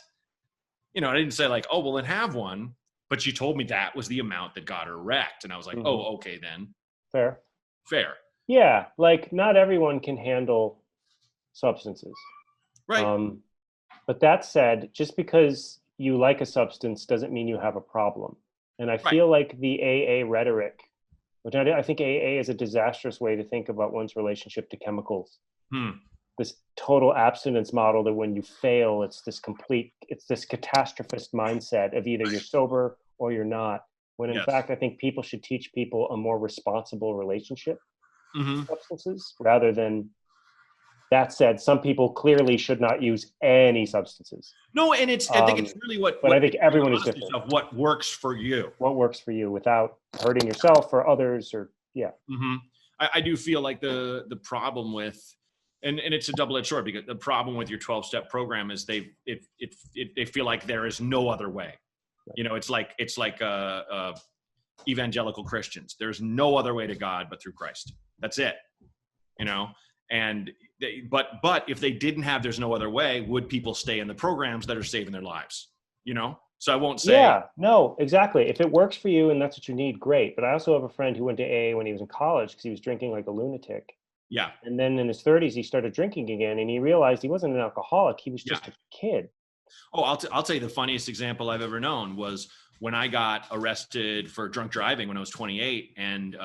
You know, I didn't say like, oh, well, then have one. But she told me that was the amount that got her wrecked. And I was like, oh, okay, then. Fair. Yeah. Like not everyone can handle substances. Right. But that said, just because you like a substance doesn't mean you have a problem. And I feel like the AA rhetoric, which I think AA is a disastrous way to think about one's relationship to chemicals. This total abstinence model that when you fail, it's this catastrophist mindset of either you're sober or you're not. When in fact, I think people should teach people a more responsible relationship to substances rather than. That said, some people clearly should not use any substances. No, and I think it's really But I think everyone is different. Of what works for you. What works for you without hurting yourself or others, or I do feel like the problem with, and it's a double-edged sword, because the problem with your 12-step program is they feel like there is no other way. You know, it's like evangelical Christians. There's no other way to God but through Christ. That's it. You know. And but if they didn't have there's no other way, would people stay in the programs that are saving their lives? You know? So I won't say. Yeah, no, exactly. If it works for you and that's what you need, great. But I also have a friend who went to AA when he was in college because he was drinking like a lunatic. Yeah. And then in his 30s, he started drinking again, and he realized he wasn't an alcoholic. He was just a kid. Oh, I'll tell you the funniest example I've ever known was when I got arrested for drunk driving when I was 28 and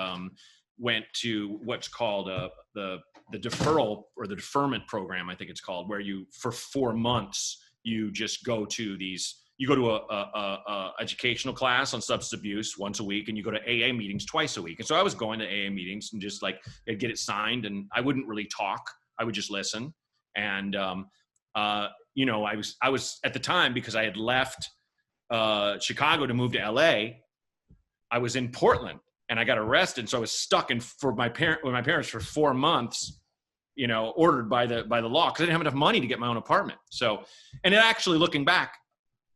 went to what's called the deferral or the deferment program, I think it's called, where you, for 4 months, you just go to a educational class on substance abuse once a week, and you go to AA meetings twice a week. And so I was going to AA meetings and just like, I'd get it signed, and I wouldn't really talk. I would just listen. And, you know, I was at the time, because I had left Chicago to move to LA, I was in Portland. And I got arrested, so I was stuck with my parents for 4 months, you know, ordered by the law, because I didn't have enough money to get my own apartment. So, and actually looking back,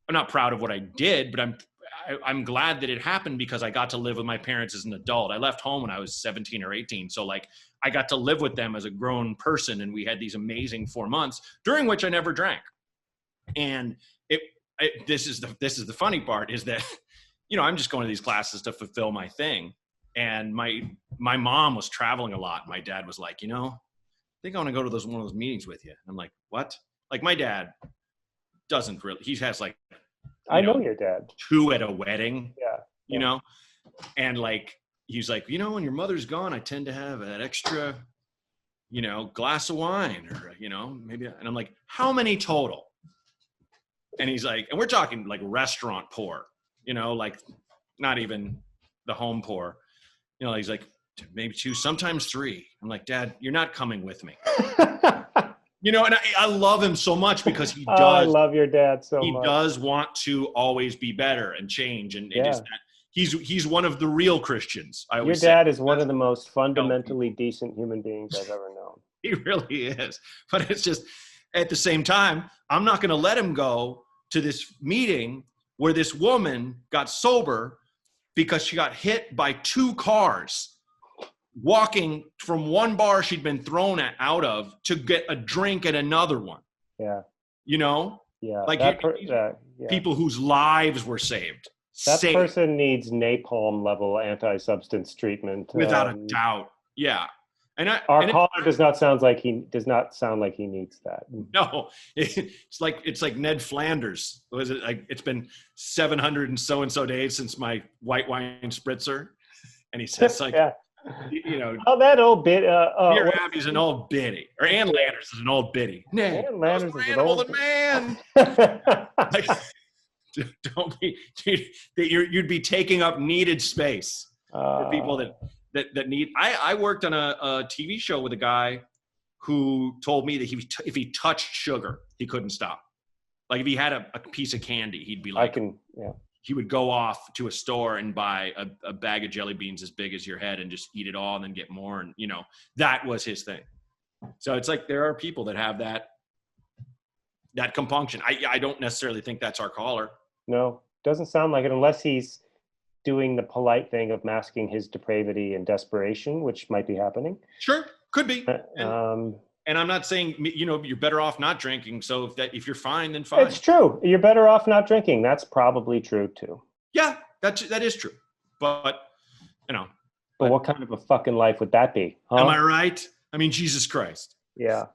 I'm not proud of what I did, but I'm glad that it happened, because I got to live with my parents as an adult. I left home when I was 17 or 18, so like I got to live with them as a grown person, and we had these amazing 4 months during which I never drank. And this is the funny part, is that, you know, I'm just going to these classes to fulfill my thing. And my mom was traveling a lot. My dad was like, you know, I think I want to go to one of those meetings with you. I'm like, what? Like, my dad doesn't really, he has like, I know your dad. 2 at a wedding, you Yeah. know? And like, he's like, you know, when your mother's gone, I tend to have an extra, you know, glass of wine, or, you know, maybe. And I'm like, how many total? And he's like, and we're talking like restaurant pour, you know, like not even the home pour. You know, he's like, maybe 2, sometimes 3. I'm like, Dad, you're not coming with me. You know, and I love him so much, because he does. I love your dad so much. He does want to always be better and change. And it is that he's one of the real Christians. Your dad is one of the most fundamentally decent human beings I've ever known. He really is. But it's just, at the same time, I'm not going to let him go to this meeting where this woman got sober because she got hit by 2 cars walking from one bar she'd been thrown out of to get a drink at another one. Yeah. You know? Yeah. Like people whose lives were saved. That person needs napalm level anti-substance treatment. Without a doubt. Yeah. Our caller does not sound like he needs that. No, it's like Ned Flanders. Was it like, it's been 700 and so days since my white wine spritzer, and he says like, you know, that old bit. Dear Abby's an old biddy, or Ann Landers is an old biddy. Ann Landers is an old man. Like, don't be. You'd be taking up needed space for people that need. I worked on a TV show with a guy who told me that if he touched sugar, he couldn't stop. Like if he had a piece of candy, he'd be like, he would go off to a store and buy a bag of jelly beans as big as your head and just eat it all and then get more. And, you know, that was his thing. So it's like, there are people that have that compunction. I don't necessarily think that's our caller. No, doesn't sound like it, unless he's doing the polite thing of masking his depravity and desperation, which might be happening. Sure, could be. And I'm not saying, you know, you're better off not drinking. So if you're fine, then fine. It's true. You're better off not drinking. That's probably true too. Yeah, that is true. But, you know. But what kind of a fucking life would that be? Huh? Am I right? I mean, Jesus Christ. Yeah.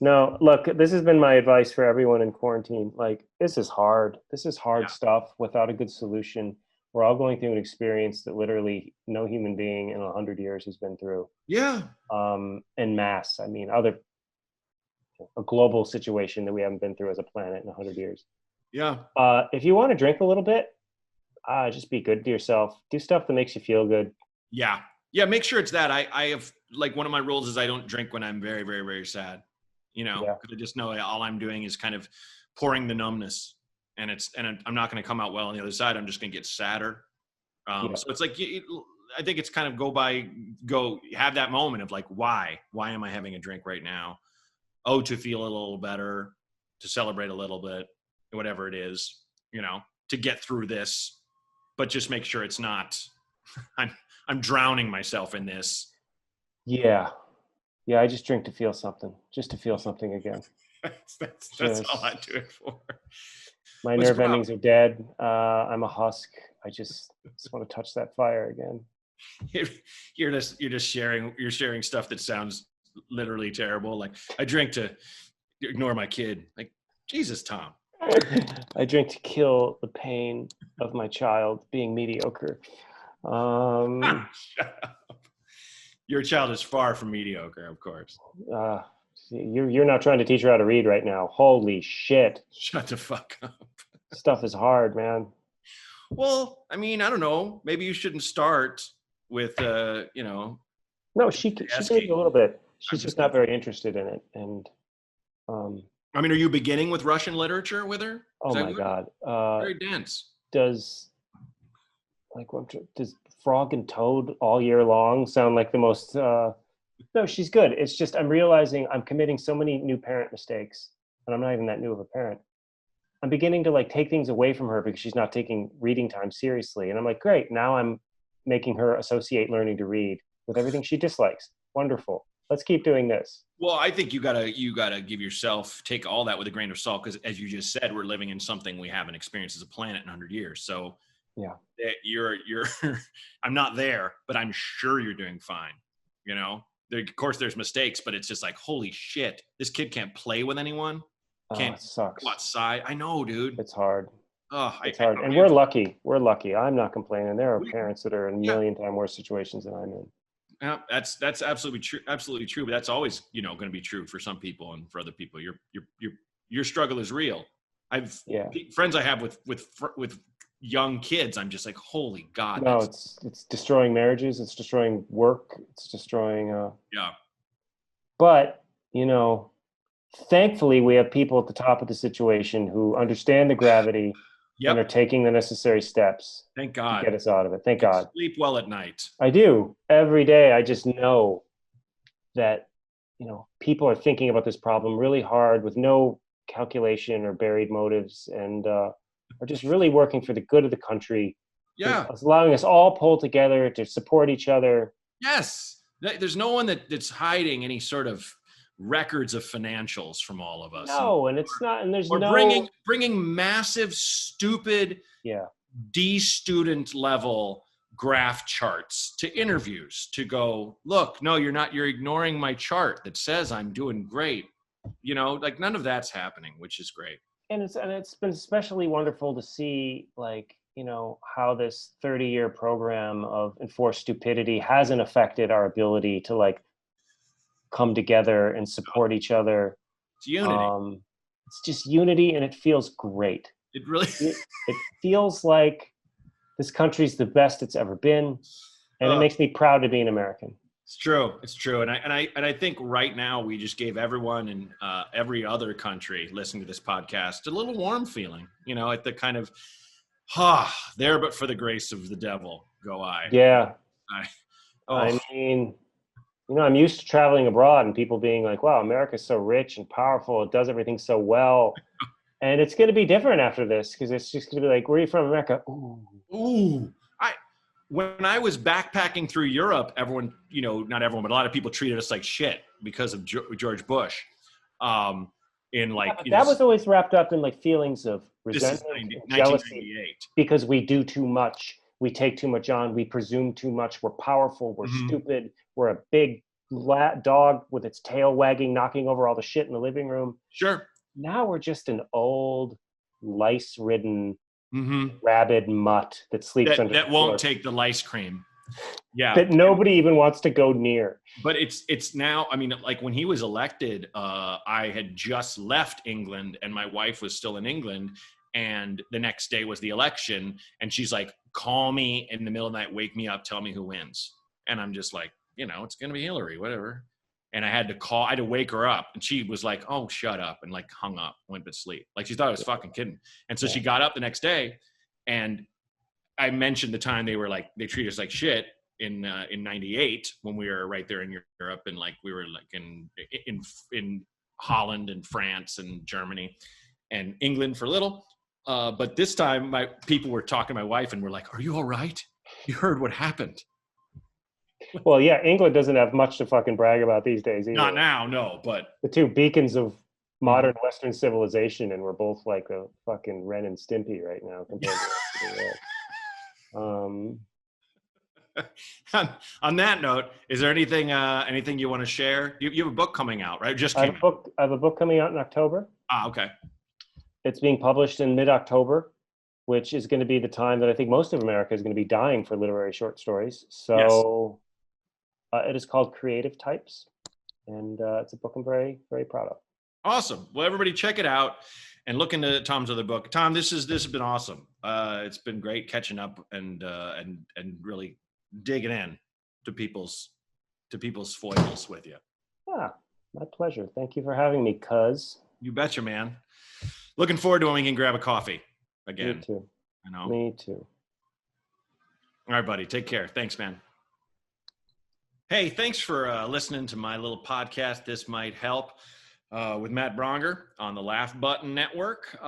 No, look, this has been my advice for everyone in quarantine. Like, this is hard. This is hard Yeah. stuff without a good solution. We're all going through an experience that literally no human being in 100 years has been through. Yeah. En masse. I mean, a global situation that we haven't been through as a planet in 100 years. Yeah. If you want to drink a little bit, just be good to yourself. Do stuff that makes you feel good. Yeah. Yeah. Make sure it's that. I have, like, one of my rules is I don't drink when I'm very, very, very sad, you know, Yeah. because I just know all I'm doing is kind of pouring the numbness, and I'm not going to come out well on the other side. I'm just going to get sadder. Yeah. So it's like, I think it's kind of go have that moment of like, why am I having a drink right now? Oh, to feel a little better, to celebrate a little bit, whatever it is, you know, to get through this, but just make sure it's not, I'm drowning myself in this. Yeah. Yeah, I just drink to feel something, just to feel something again. That's all I do it for. My What's nerve going on? endings are dead. I'm a husk. I just want to touch that fire again. You're just sharing stuff that sounds literally terrible. Like, I drink to ignore my kid. Like, Jesus, Tom. I drink to kill the pain of my child being mediocre. Shut up. Your child is far from mediocre, of course. You're not trying to teach her how to read right now. Holy shit. Shut the fuck up. Stuff is hard, man. Well, I mean, I don't know. Maybe you shouldn't start with, you know. No, she does a little bit. She's just not very interested in it. And I mean, are you beginning with Russian literature with her? oh my God. Very dense. Does Frog and Toad all year long sound like the most no, she's good. It's just I'm realizing I'm committing so many new parent mistakes, and I'm not even that new of a parent. I'm beginning to like take things away from her because she's not taking reading time seriously. And I'm like, great, now I'm making her associate learning to read with everything she dislikes. Wonderful. Let's keep doing this. Well, I think you gotta give yourself, take all that with a grain of salt, because as you just said, we're living in something we haven't experienced as a planet in 100 years. So yeah, you're I'm not there, but I'm sure you're doing fine. You know, of course there's mistakes, but it's just like, holy shit, this kid can't play with anyone. Can't it sucks. go outside. I know, dude. It's hard. Oh, it's hard. And we're lucky. We're lucky. I'm not complaining. There are parents that are in a million times worse situations than I'm in. Yeah, that's absolutely true. Absolutely true. But that's always, you know, going to be true for some people, and for other people, your struggle is real. Friends I have with young kids. I'm just like, holy God. No, it's destroying marriages. It's destroying work. It's destroying. Yeah. But you know, thankfully, we have people at the top of the situation who understand the gravity and are taking the necessary steps. Thank God. To get us out of it. Thank God. Sleep well at night. I do. Every day, I just know that, you know, people are thinking about this problem really hard with no calculation or buried motives, and are just really working for the good of the country. Yeah. Allowing us all pull together to support each other. Yes. There's no one that's hiding any sort of records of financials from all of us. No, and it's not, and there's no bringing massive, stupid, D-student level graph charts to interviews to go, look, no, you're not, you're ignoring my chart that says I'm doing great. You know, like none of that's happening, which is great. And it's been especially wonderful to see, like, you know, how this 30-year program of enforced stupidity hasn't affected our ability to like come together and support each other. It's unity. It's just unity, and it feels great. It really it feels like this country's the best it's ever been, and it makes me proud to be an American. It's true. It's true. And I think right now we just gave everyone in every other country listening to this podcast a little warm feeling, you know, at the kind of there but for the grace of the devil go I. Yeah. I mean, you know, I'm used to traveling abroad and people being like, wow, America's so rich and powerful. It does everything so well. And it's going to be different after this, because it's just going to be like, where are you from, America? Ooh. When I was backpacking through Europe, everyone, you know, not everyone, but a lot of people treated us like shit because of George Bush. That was always wrapped up in like feelings of resentment, jealousy, because we do too much. We take too much on. We presume too much. We're powerful. We're stupid. We're a big dog with its tail wagging, knocking over all the shit in the living room. Sure. Now we're just an old, lice-ridden, Mm-hmm. rabid mutt that sleeps under That the won't floor, take the lice cream. Yeah. that nobody even wants to go near. But it's now, I mean, like when he was elected, I had just left England and my wife was still in England. And the next day was the election. And she's like, call me in the middle of the night, wake me up, tell me who wins. And I'm just like, it's going to be Hillary, whatever. And I had to wake her up. And she was like, oh, shut up. And like hung up, went to sleep. Like she thought I was fucking kidding. And so she got up the next day and I mentioned the time they treated us like shit in 98 when we were right there in Europe. And like, we were like in Holland and France and Germany and England for a little. But this time my people were talking to my wife and were like, are you all right? You heard what happened. Well, yeah, England doesn't have much to fucking brag about these days either. Not now, no, but The two beacons of modern Western civilization, and we're both like a fucking Ren and Stimpy right now compared to the rest of the world. On that note, is there anything you want to share? You have a book coming out, right? Just I came out. have a book coming out in October. Okay. It's being published in mid-October, which is going to be the time that I think most of America is going to be dying for literary short stories. So it is called Creative Types, and it's a book I'm very, very proud of. Awesome. Well, everybody check it out and look into Tom's other book. Tom, this has been awesome. It's been great catching up and really digging in to people's foibles with you. Yeah, my pleasure. Thank you for having me, cuz. You betcha, man. Looking forward to when we can grab a coffee again. Me too. I know. Me too. All right, buddy. Take care. Thanks, man. Hey, thanks for listening to my little podcast, This Might Help, with Matt Bronger on the Laugh Button Network.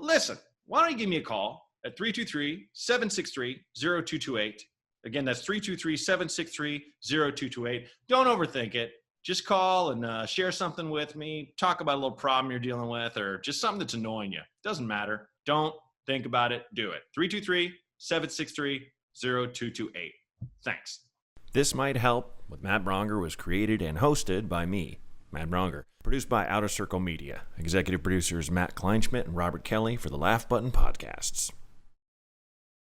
Listen, why don't you give me a call at 323-763-0228. Again, that's 323-763-0228. Don't overthink it. Just call and share something with me. Talk about a little problem you're dealing with or just something that's annoying you. Doesn't matter. Don't think about it. Do it. 323-763-0228. Thanks. This Might Help with Matt Bronger was created and hosted by me, Matt Bronger. Produced by Outer Circle Media. Executive producers Matt Kleinschmidt and Robert Kelly for the Laugh Button Podcasts.